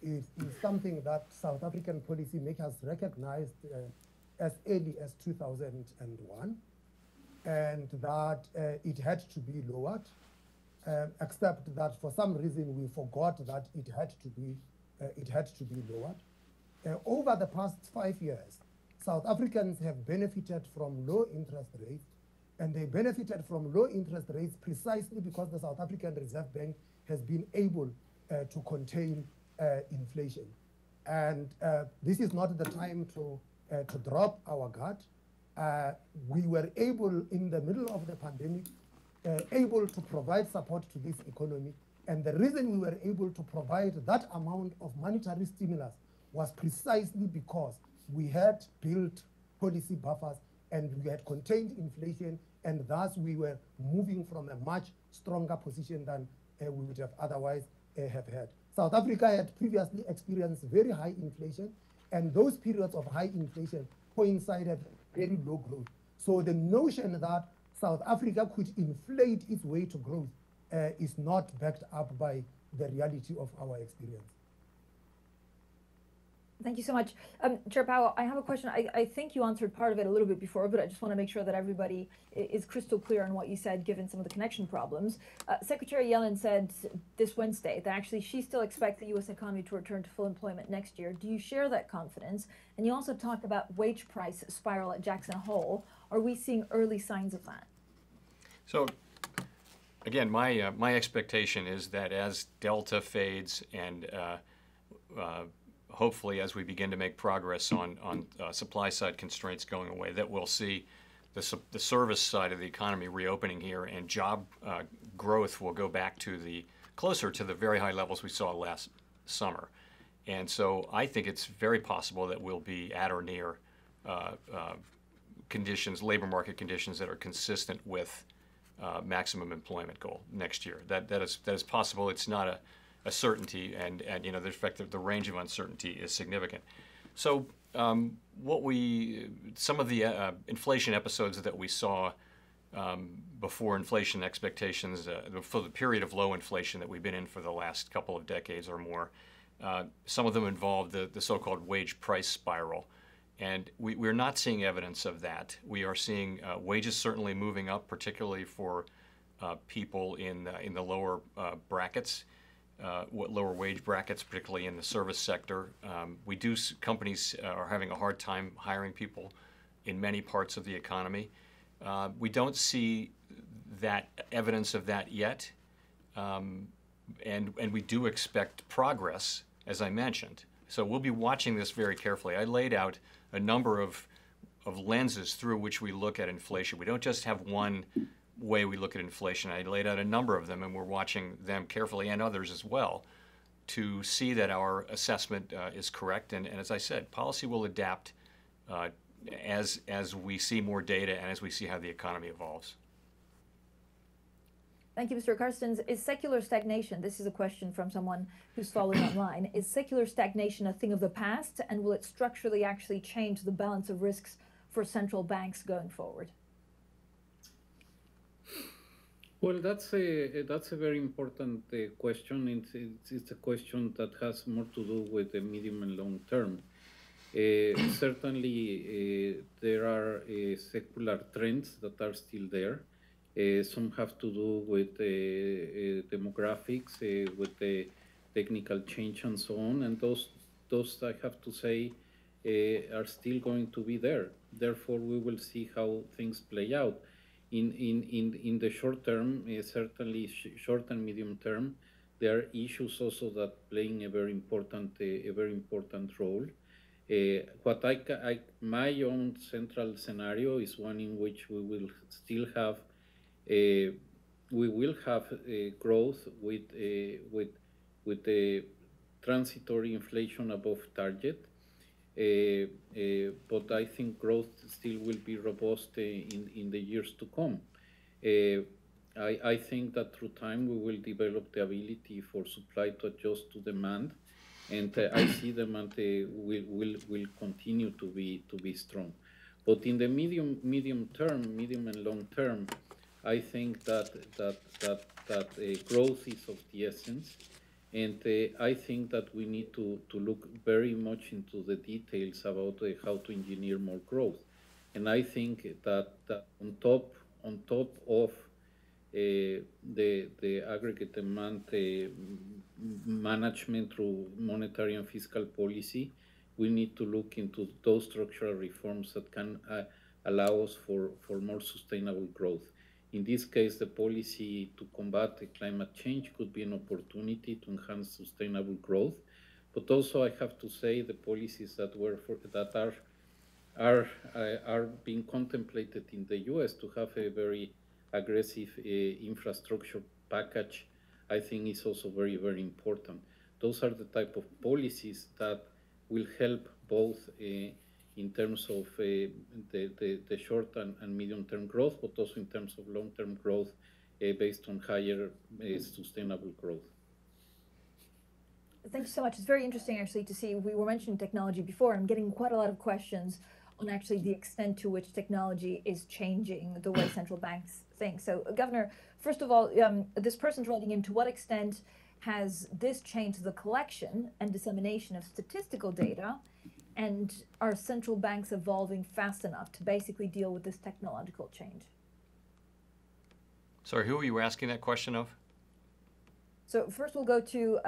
It is something that South African policymakers recognized as early as 2001, and that it had to be lowered, except that for some reason we forgot that it had to be it had to be lowered. Over the past 5 years, South Africans have benefited from low interest rates, and they benefited from low interest rates precisely because the South African Reserve Bank has been able to contain inflation. And this is not the time to drop our guard. We were able, in the middle of the pandemic, able to provide support to this economy. And the reason we were able to provide that amount of monetary stimulus was precisely because we had built policy buffers and we had contained inflation, and thus we were moving from a much stronger position than we would have otherwise have had. South Africa had previously experienced very high inflation, and those periods of high inflation coincided with very low growth. So the notion that South Africa could inflate its way to growth is not backed up by the reality of our experience. Thank you so much. Chair Powell, I have a question. I think you answered part of it a little bit before, but I just want to make sure that everybody is crystal clear on what you said, given some of the connection problems. Secretary Yellen said this Wednesday that actually she still expects the U.S. economy to return to full employment next year. Do you share that confidence? And you also talked about wage price spiral at Jackson Hole. Are we seeing early signs of that? So, again, my expectation is that as Delta fades and hopefully as we begin to make progress on supply side constraints going away, that we'll see the service side of the economy reopening here, and job growth will go back to closer to the very high levels we saw last summer. And so I think it's very possible that we'll be at or near conditions, labor market conditions that are consistent with maximum employment goal next year. That is possible. It's not a certainty, and you know, the fact that the range of uncertainty is significant. So some of the inflation episodes that we saw before inflation expectations, for the period of low inflation that we've been in for the last couple of decades or more, some of them involved the so-called wage price spiral. And we're not seeing evidence of that. We are seeing wages certainly moving up, particularly for people in the lower brackets. Lower wage brackets, particularly in the service sector. Companies are having a hard time hiring people in many parts of the economy. We don't see that evidence of that yet, and we do expect progress, as I mentioned. So we'll be watching this very carefully. I laid out a number of lenses through which we look at inflation. We don't just have one way we look at inflation. I laid out a number of them, and we're watching them carefully, and others as well, to see that our assessment is correct. And as I said, policy will adapt as we see more data and as we see how the economy evolves. Thank you, Mr. Carstens. Is secular stagnation, this is a question from someone who's following online, is secular stagnation a thing of the past, and will it structurally actually change the balance of risks for central banks going forward? Well, that's a very important question. It's a question that has more to do with the medium and long term. Certainly, there are secular trends that are still there. Some have to do with demographics, with the technical change and so on, and those I have to say are still going to be there. Therefore, we will see how things play out. In the short term, certainly short and medium term, there are issues also that playing a very important role. My own central scenario is one in which we will still have growth with the transitory inflation above target. But I think growth still will be robust in the years to come. I think that through time we will develop the ability for supply to adjust to demand, and I see demand will continue to be strong. But in the medium and long term, I think that growth is of the essence. And I think that we need to look very much into the details about how to engineer more growth. And I think that on top of the aggregate demand management through monetary and fiscal policy, we need to look into those structural reforms that can allow us for more sustainable growth. In this case, the policy to combat the climate change could be an opportunity to enhance sustainable growth. But also, I have to say, the policies that are being contemplated in the U.S. to have a very aggressive infrastructure package, I think is also very, very important. Those are the type of policies that will help both in terms of the short and medium-term growth, but also in terms of long-term growth based on higher sustainable growth. Thank you so much. It's very interesting, actually, to see. We were mentioning technology before. I'm getting quite a lot of questions on actually the extent to which technology is changing the way central banks think. So, Governor, first of all, this person's writing in, to what extent has this changed the collection and dissemination of statistical data, and are central banks evolving fast enough to basically deal with this technological change? Sorry, who are you asking that question of? So first we'll go to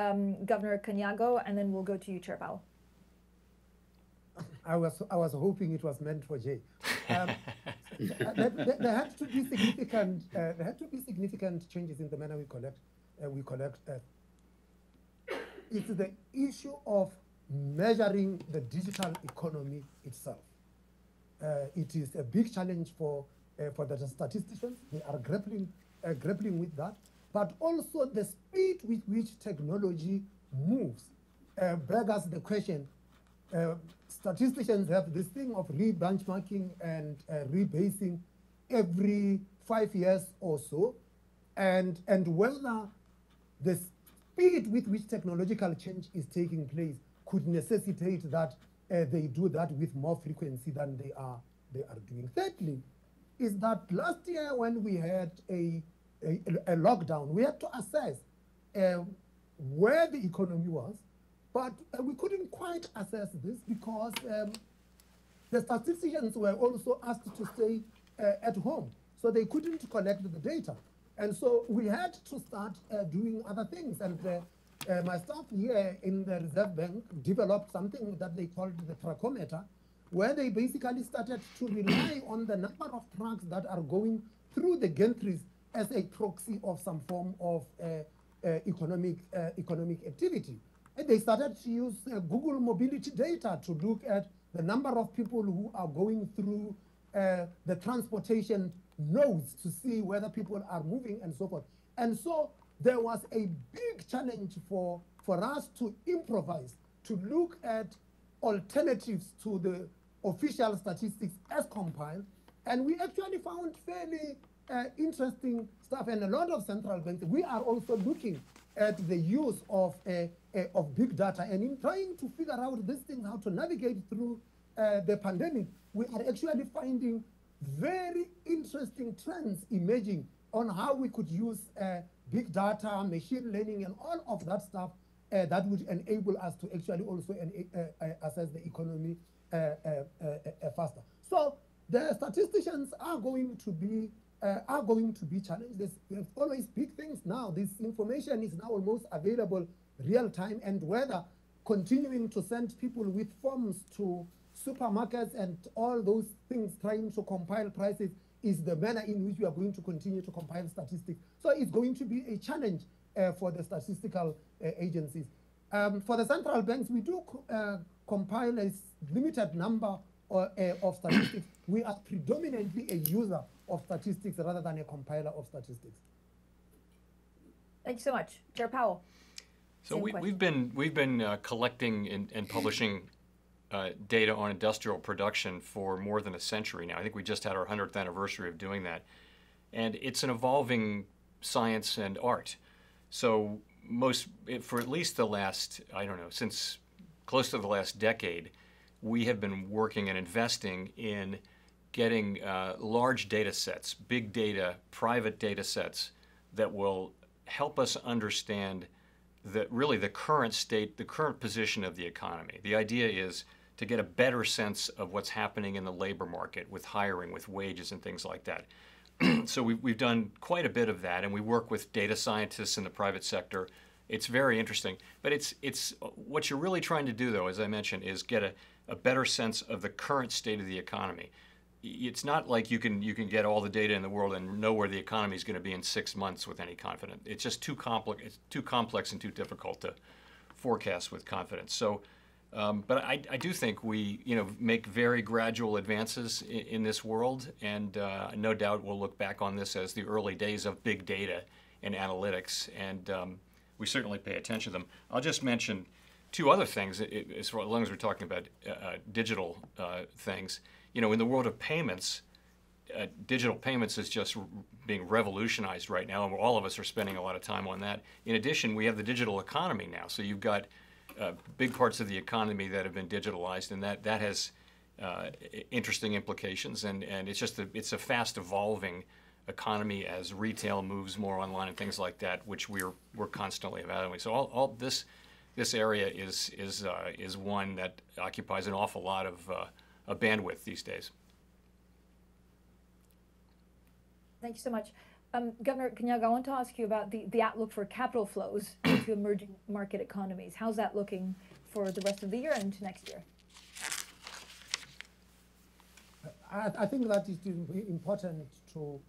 Governor Cañago, and then we'll go to you, Chair Powell. I was hoping it was meant for Jay. There had to be significant changes in the manner we collect. It's the issue of measuring the digital economy itself. It is a big challenge for the statisticians. They are grappling with that. But also the speed with which technology moves beggars the question. Statisticians have this thing of re-benchmarking and rebasing every 5 years or so, and whether the speed with which technological change is taking place could necessitate that they do that with more frequency than they are doing. Thirdly, is that last year when we had a lockdown, we had to assess where the economy was, but we couldn't quite assess this because the statisticians were also asked to stay at home, so they couldn't collect the data. And so we had to start doing other things. And my staff here in the Reserve Bank developed something that they called the trachometer, where they basically started to rely on the number of trucks that are going through the gantries as a proxy of some form of economic activity. And they started to use Google mobility data to look at the number of people who are going through the transportation nodes to see whether people are moving and so forth. And so there was a big challenge for us to improvise, to look at alternatives to the official statistics as compiled. And we actually found fairly interesting stuff. And a lot of central banks, we are also looking at the use of big data. And in trying to figure out this thing, how to navigate through the pandemic, we are actually finding very interesting trends emerging on how we could use big data, machine learning, and all of that stuff that would enable us to actually also assess the economy faster. So the statisticians are going to be challenged. There's always big things now. This information is now almost available real time, and whether continuing to send people with forms to supermarkets and all those things trying to compile prices is the manner in which we are going to continue to compile statistics. So it's going to be a challenge for the statistical agencies. For the central banks, we do compile a limited number of statistics. We are predominantly a user of statistics rather than a compiler of statistics. Thank you so much. Chair Powell. So we've been collecting and publishing data on industrial production for more than a century now. I think we just had our 100th anniversary of doing that. And it's an evolving science and art. So for at least the last, I don't know, since close to the last decade, we have been working and investing in getting large data sets, big data, private data sets that will help us understand really the current state, the current position of the economy. The idea is to get a better sense of what's happening in the labor market with hiring, with wages and things like that. So we've done quite a bit of that, and we work with data scientists in the private sector It's very interesting. But it's what you're really trying to do, though, as I mentioned, is get a better sense of the current state of the economy. It's not like you can get all the data in the world and know where the economy is going to be in 6 months with any confidence. It's just too complex. It's too complex and too difficult to forecast with confidence. So, but I do think we make very gradual advances in this world, and no doubt we'll look back on this as the early days of big data and analytics, and we certainly pay attention to them. I'll just mention two other things, as long as we're talking about digital things. In the world of payments, digital payments is just being revolutionized right now, and all of us are spending a lot of time on that. In addition, we have the digital economy now, so you've got big parts of the economy that have been digitalized, and that has interesting implications, and it's a fast evolving economy as retail moves more online and things like that, which we're constantly evaluating. So all this area is one that occupies an awful lot of bandwidth these days. Thank you so much. Governor Kanyaga, I want to ask you about the outlook for capital flows into emerging market economies. How's that looking for the rest of the year and into next year? I think that it is important to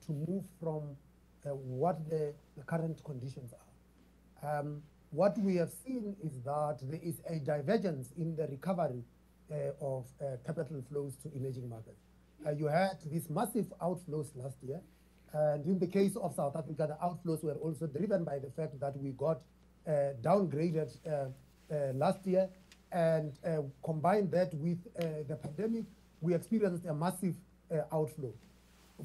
move from what the current conditions are. What we have seen is that there is a divergence in the recovery of capital flows to emerging markets. You had these massive outflows last year, and in the case of South Africa, the outflows were also driven by the fact that we got downgraded last year, and combine that with the pandemic, we experienced a massive outflow.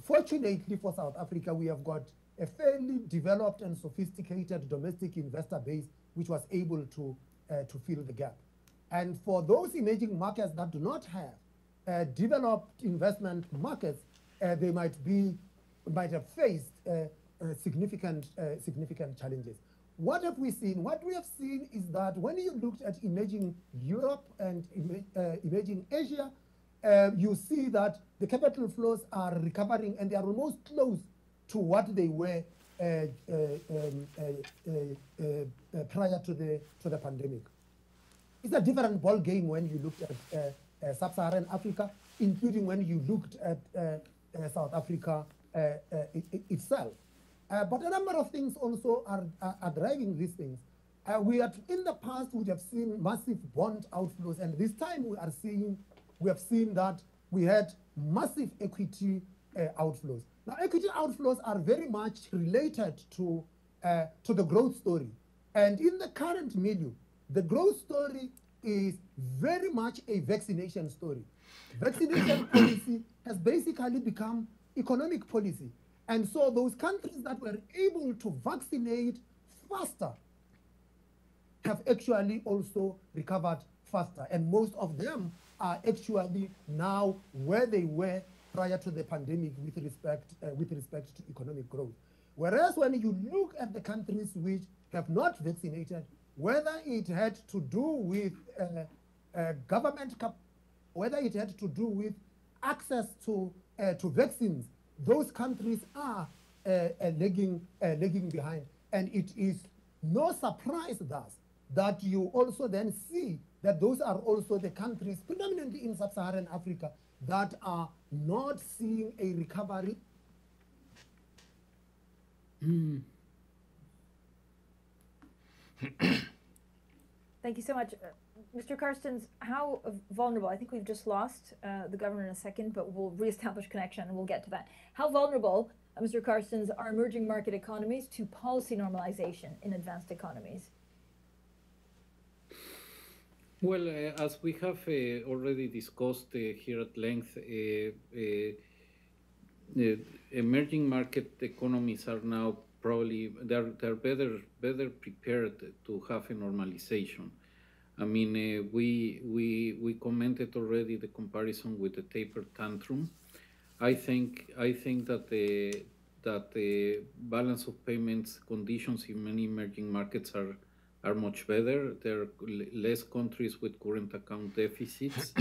Fortunately for South Africa, we have got a fairly developed and sophisticated domestic investor base, which was able to fill the gap. And for those emerging markets that do not have developed investment markets, they might have faced significant challenges. What have we seen? What we have seen is that when you looked at emerging Europe and emerging Asia, you see that the capital flows are recovering, and they are almost close to what they were prior to the pandemic. It's a different ball game when you looked at sub-Saharan Africa, including when you looked at South Africa itself. But a number of things also are driving these things. In the past, we have seen massive bond outflows, and this time we have seen that we had massive equity outflows. Now, equity outflows are very much related to the growth story. And in the current milieu, the growth story is very much a vaccination story. Vaccination policy has basically become economic policy. And so those countries that were able to vaccinate faster have actually also recovered faster. And most of them are actually now where they were prior to the pandemic with respect to economic growth. Whereas when you look at the countries which have not vaccinated, whether it had to do with whether it had to do with access to vaccines, those countries are lagging behind. And it is no surprise thus that you also then see that those are also the countries, predominantly in sub-Saharan Africa, that are not seeing a recovery. Thank you so much. Mr. Carstens, how vulnerable, I think we've just lost the governor in a second, but we'll reestablish connection and we'll get to that. How vulnerable, Mr. Carstens, are emerging market economies to policy normalization in advanced economies? Well, as we have already discussed here at length, the emerging market economies are now probably they're better prepared to have a normalization. I mean, we commented already the comparison with the taper tantrum. I think that the balance of payments conditions in many emerging markets are much better. There are less countries with current account deficits.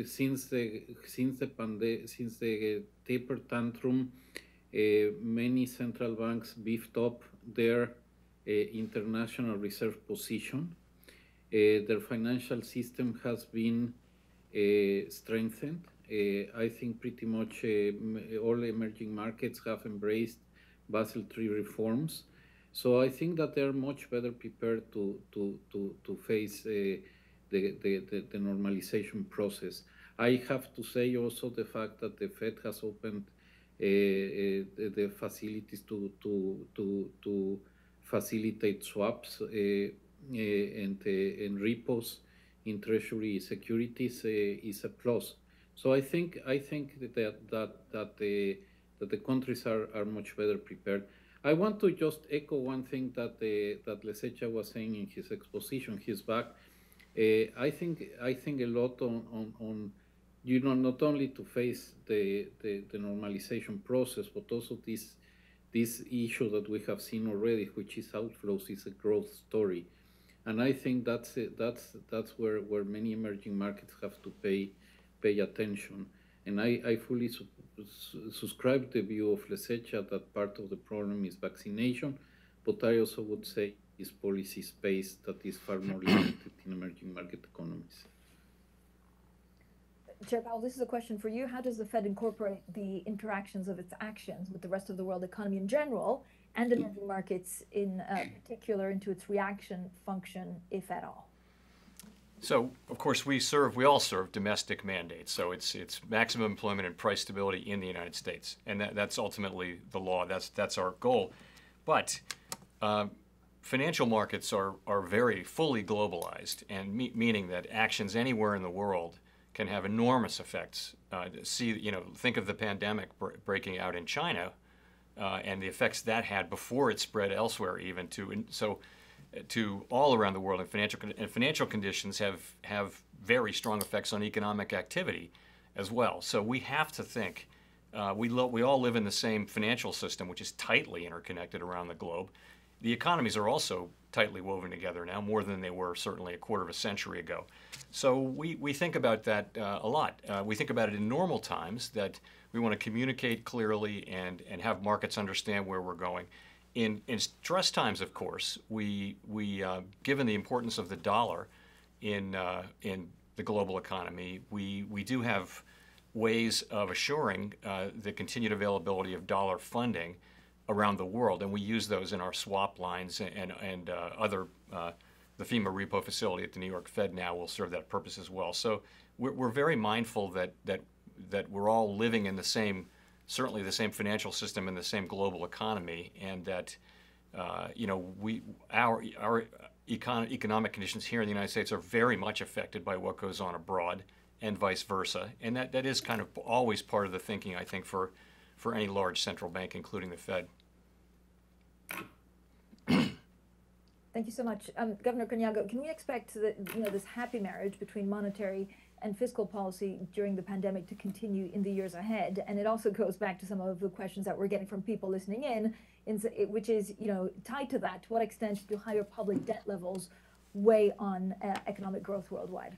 Since the taper tantrum, many central banks beefed up their international reserve position. Their financial system has been strengthened. I think pretty much all emerging markets have embraced Basel III reforms. So I think that they're much better prepared to face the normalization process. I have to say also the fact that the Fed has opened the facilities to facilitate swaps and repos in Treasury securities is a plus. So I think that the countries are much better prepared. I want to just echo one thing that Lesecha was saying in his exposition. He's back. I think a lot on not only to face the normalization process, but also this issue that we have seen already, which is outflows, is a growth story, and I think that's where many emerging markets have to pay attention. And I fully subscribe to the view of Lesecha that part of the problem is vaccination, but I also would say is policy space that is far more limited in emerging market economies. Chair Powell, this is a question for you. How does the Fed incorporate the interactions of its actions with the rest of the world economy in general and emerging markets in particular into its reaction function, if at all? So, of course, we all serve domestic mandates. So it's maximum employment and price stability in the United States, and that's ultimately the law. That's our goal. But financial markets are very fully globalized, and meaning that actions anywhere in the world can have enormous effects. Think of the pandemic breaking out in China, and the effects that had before it spread elsewhere, even to all around the world. And financial conditions have very strong effects on economic activity as well. So we have to think. We all live in the same financial system, which is tightly interconnected around the globe. The economies are also tightly woven together now, more than they were certainly a quarter of a century ago. So we think about that a lot. We think about it in normal times, that we want to communicate clearly and have markets understand where we're going. In stress times, of course, we given the importance of the dollar in the global economy, we do have ways of assuring the continued availability of dollar funding around the world, and we use those in our swap lines and other. The FEMA repo facility at the New York Fed now will serve that purpose as well. So we're very mindful that we're all living in certainly the same financial system and the same global economy, and that our economic conditions here in the United States are very much affected by what goes on abroad, and vice versa. And that is kind of always part of the thinking, I think, for any large central bank, including the Fed. Thank you so much. Governor Cañago, can we expect that this happy marriage between monetary and fiscal policy during the pandemic to continue in the years ahead? And it also goes back to some of the questions that we're getting from people listening in which is tied to that. To what extent do higher public debt levels weigh on economic growth worldwide?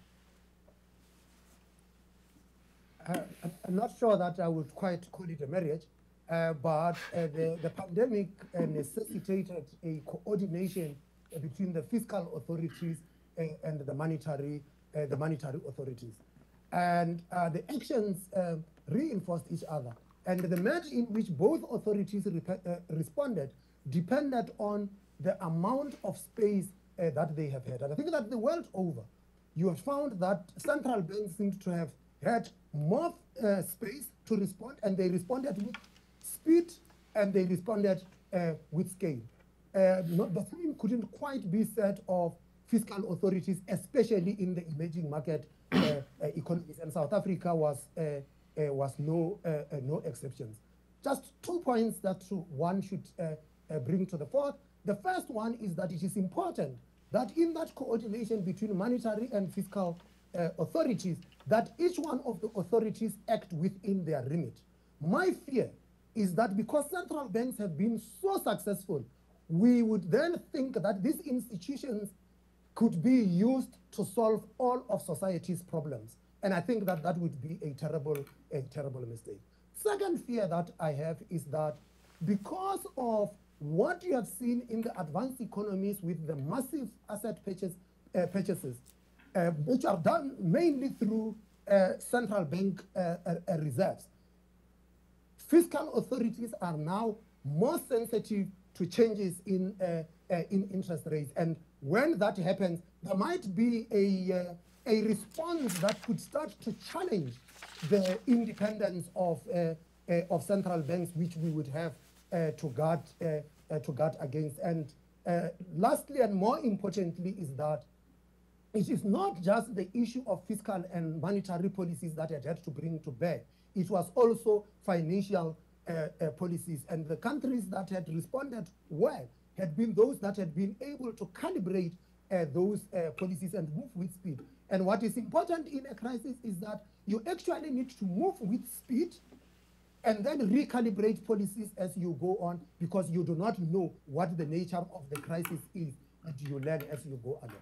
I'm not sure that I would quite call it a marriage, but the pandemic necessitated a coordination between the fiscal authorities and the monetary authorities. And the actions reinforced each other. And the manner in which both authorities responded depended on the amount of space that they have had. And I think that the world over, you have found that central banks seem to have had more space to respond, and they responded with speed, and they responded with scale. The same couldn't quite be said of fiscal authorities, especially in the emerging market economies, and South Africa was no exceptions. Just 2 points that one should bring to the fore. The first one is that it is important that in that coordination between monetary and fiscal authorities, that each one of the authorities act within their remit. My fear is that because central banks have been so successful, we would then think that these institutions could be used to solve all of society's problems. And I think that that would be a terrible mistake. Second fear that I have is that because of what you have seen in the advanced economies with the massive asset purchases, which are done mainly through central bank reserves. Fiscal authorities are now more sensitive to changes in interest rates, and when that happens, there might be a response that could start to challenge the independence of central banks, which we would have to guard against. And lastly, and more importantly, is that it is not just the issue of fiscal and monetary policies that it had to bring to bear. It was also financial policies, and the countries that had responded well had been those that had been able to calibrate those policies and move with speed. And what is important in a crisis is that you actually need to move with speed and then recalibrate policies as you go on, because you do not know what the nature of the crisis is, and you learn as you go along.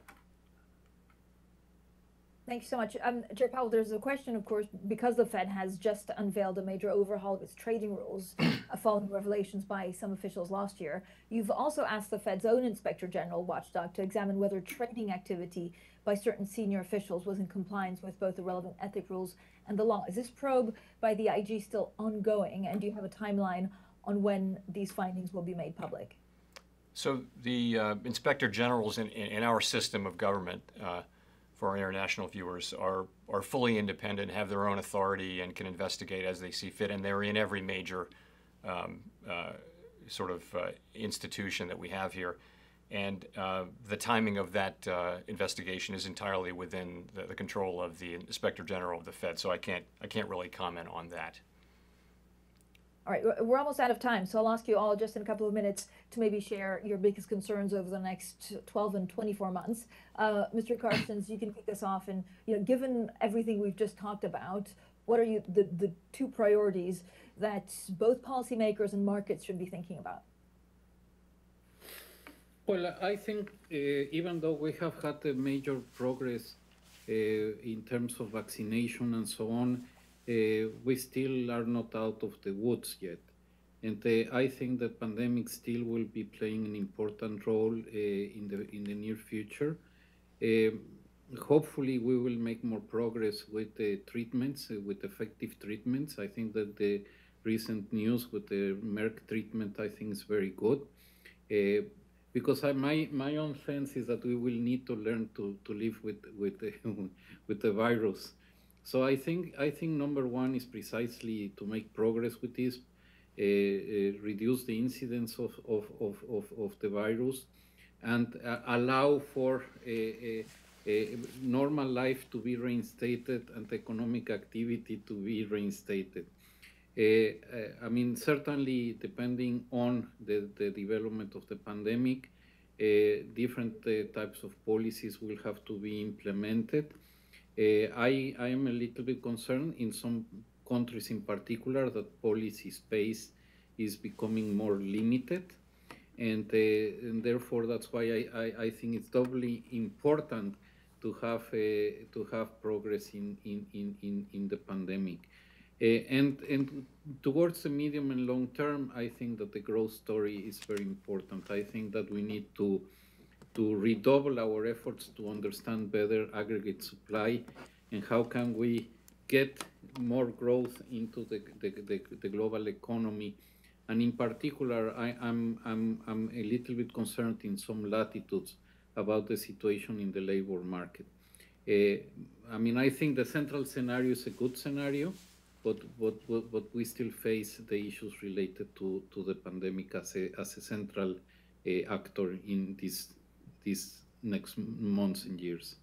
Thank you so much. Chair Powell, there's a question, of course, because the Fed has just unveiled a major overhaul of its trading rules following revelations by some officials last year. You've also asked the Fed's own Inspector General watchdog to examine whether trading activity by certain senior officials was in compliance with both the relevant ethic rules and the law. Is this probe by the IG still ongoing, and do you have a timeline on when these findings will be made public? So the Inspector Generals in our system of government, for our international viewers, are fully independent, have their own authority, and can investigate as they see fit, and they're in every major institution that we have here. And the timing of that investigation is entirely within the control of the Inspector General of the Fed, so I can't really comment on that. All right, we're almost out of time, so I'll ask you all just in a couple of minutes to maybe share your biggest concerns over the next 12 and 24 months. Mr. Carstens, you can kick this off, and given everything we've just talked about, what are the two priorities that both policymakers and markets should be thinking about? Well, I think even though we have had a major progress in terms of vaccination and so on, we still are not out of the woods yet. And I think the pandemic still will be playing an important role in the near future. Hopefully we will make more progress with the treatments, with effective treatments. I think that the recent news with the Merck treatment, I think, is very good. Because my own sense is that we will need to learn to live with the virus. So I think number one is precisely to make progress with this, reduce the incidence of the virus, and allow for a normal life to be reinstated and economic activity to be reinstated. I mean, certainly depending on the development of the pandemic, different types of policies will have to be implemented. I am a little bit concerned in some countries in particular that policy space is becoming more limited, and therefore that's why I think it's doubly important to have progress in the pandemic. And towards the medium and long term, I think that the growth story is very important. I think that we need to redouble our efforts to understand better aggregate supply and how can we get more growth into the global economy. And in particular, I'm a little bit concerned in some latitudes about the situation in the labor market. I mean, I think the central scenario is a good scenario, but we still face the issues related to the pandemic as a central actor in these next months and years.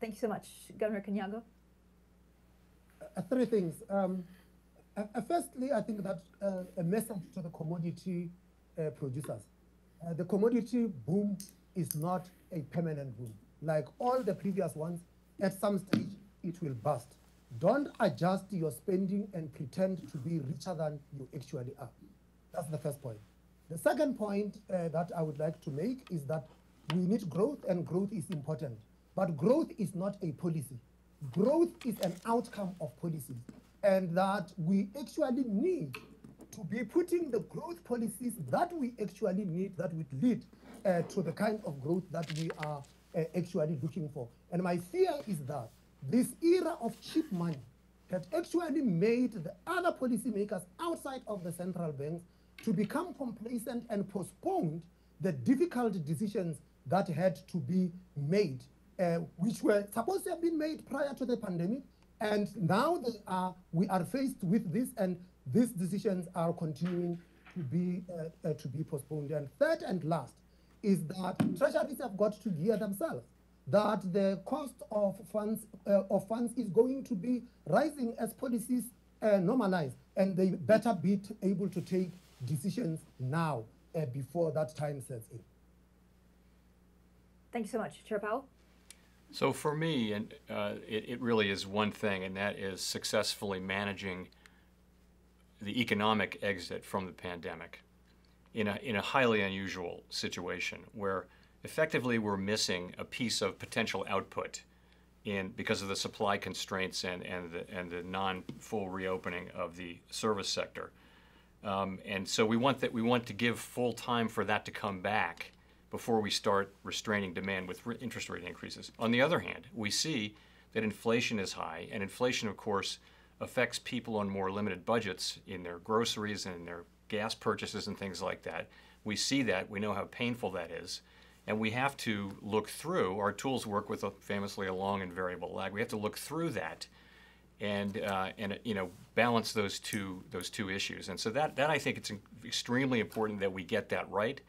Thank you so much. Governor Kanyago? Three things. Firstly, I think that a message to the commodity producers. The commodity boom is not a permanent boom. Like all the previous ones, at some stage, it will burst. Don't adjust your spending and pretend to be richer than you actually are. That's the first point. The second point that I would like to make is that we need growth, and growth is important. But growth is not a policy. Growth is an outcome of policies, and that we actually need to be putting the growth policies that we actually need, that would lead to the kind of growth that we are actually looking for. And my fear is that this era of cheap money has actually made the other policymakers outside of the central banks to become complacent and postponed the difficult decisions that had to be made, which were supposed to have been made prior to the pandemic. And now we are faced with this, and these decisions are continuing to be postponed. And third and last is that treasuries have got to gear themselves, that the cost of funds is going to be rising as policies normalize, and they better be able to take decisions now before that time sets in. Thank you so much. Chair Powell? So for me, and it really is one thing, and that is successfully managing the economic exit from the pandemic in a highly unusual situation where effectively we're missing a piece of potential output because of the supply constraints and the non-full reopening of the service sector. And so we want to give full time for that to come back before we start restraining demand with interest rate increases. On the other hand, we see that inflation is high, and inflation, of course, affects people on more limited budgets in their groceries and in their gas purchases and things like that. We see that, we know how painful that is, and we have to look through, our tools work with famously a long and variable lag. We have to look through that and balance those two issues. And so that I think it's extremely important that we get that right.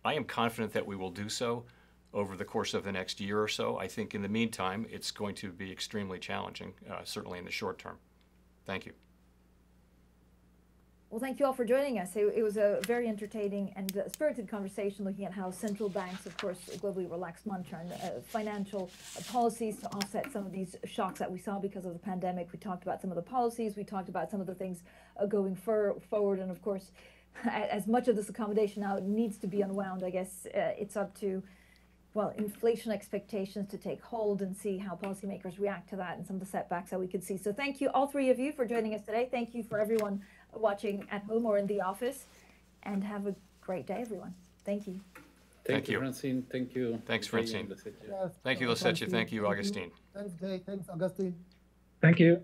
I am confident that we will do so over the course of the next year or so. I think in the meantime, it's going to be extremely challenging, certainly in the short term. Thank you. Well, thank you all for joining us. It was a very entertaining and spirited conversation looking at how central banks, of course, globally relaxed monetary and financial policies to offset some of these shocks that we saw because of the pandemic. We talked about some of the policies. We talked about some of the things going forward. And of course, as much of this accommodation now needs to be unwound, I guess it's up to, well, inflation expectations to take hold and see how policymakers react to that and some of the setbacks that we could see. So thank you, all three of you, for joining us today. Thank you for everyone watching at home or in the office, and have a great day, everyone. Thank you. Thank you. Francine. Thank you. Thanks, Francine. Yes, Thank you, Lesetja. Thank you, Augustine. Thanks, Jay. Thanks, Augustine. Thank you.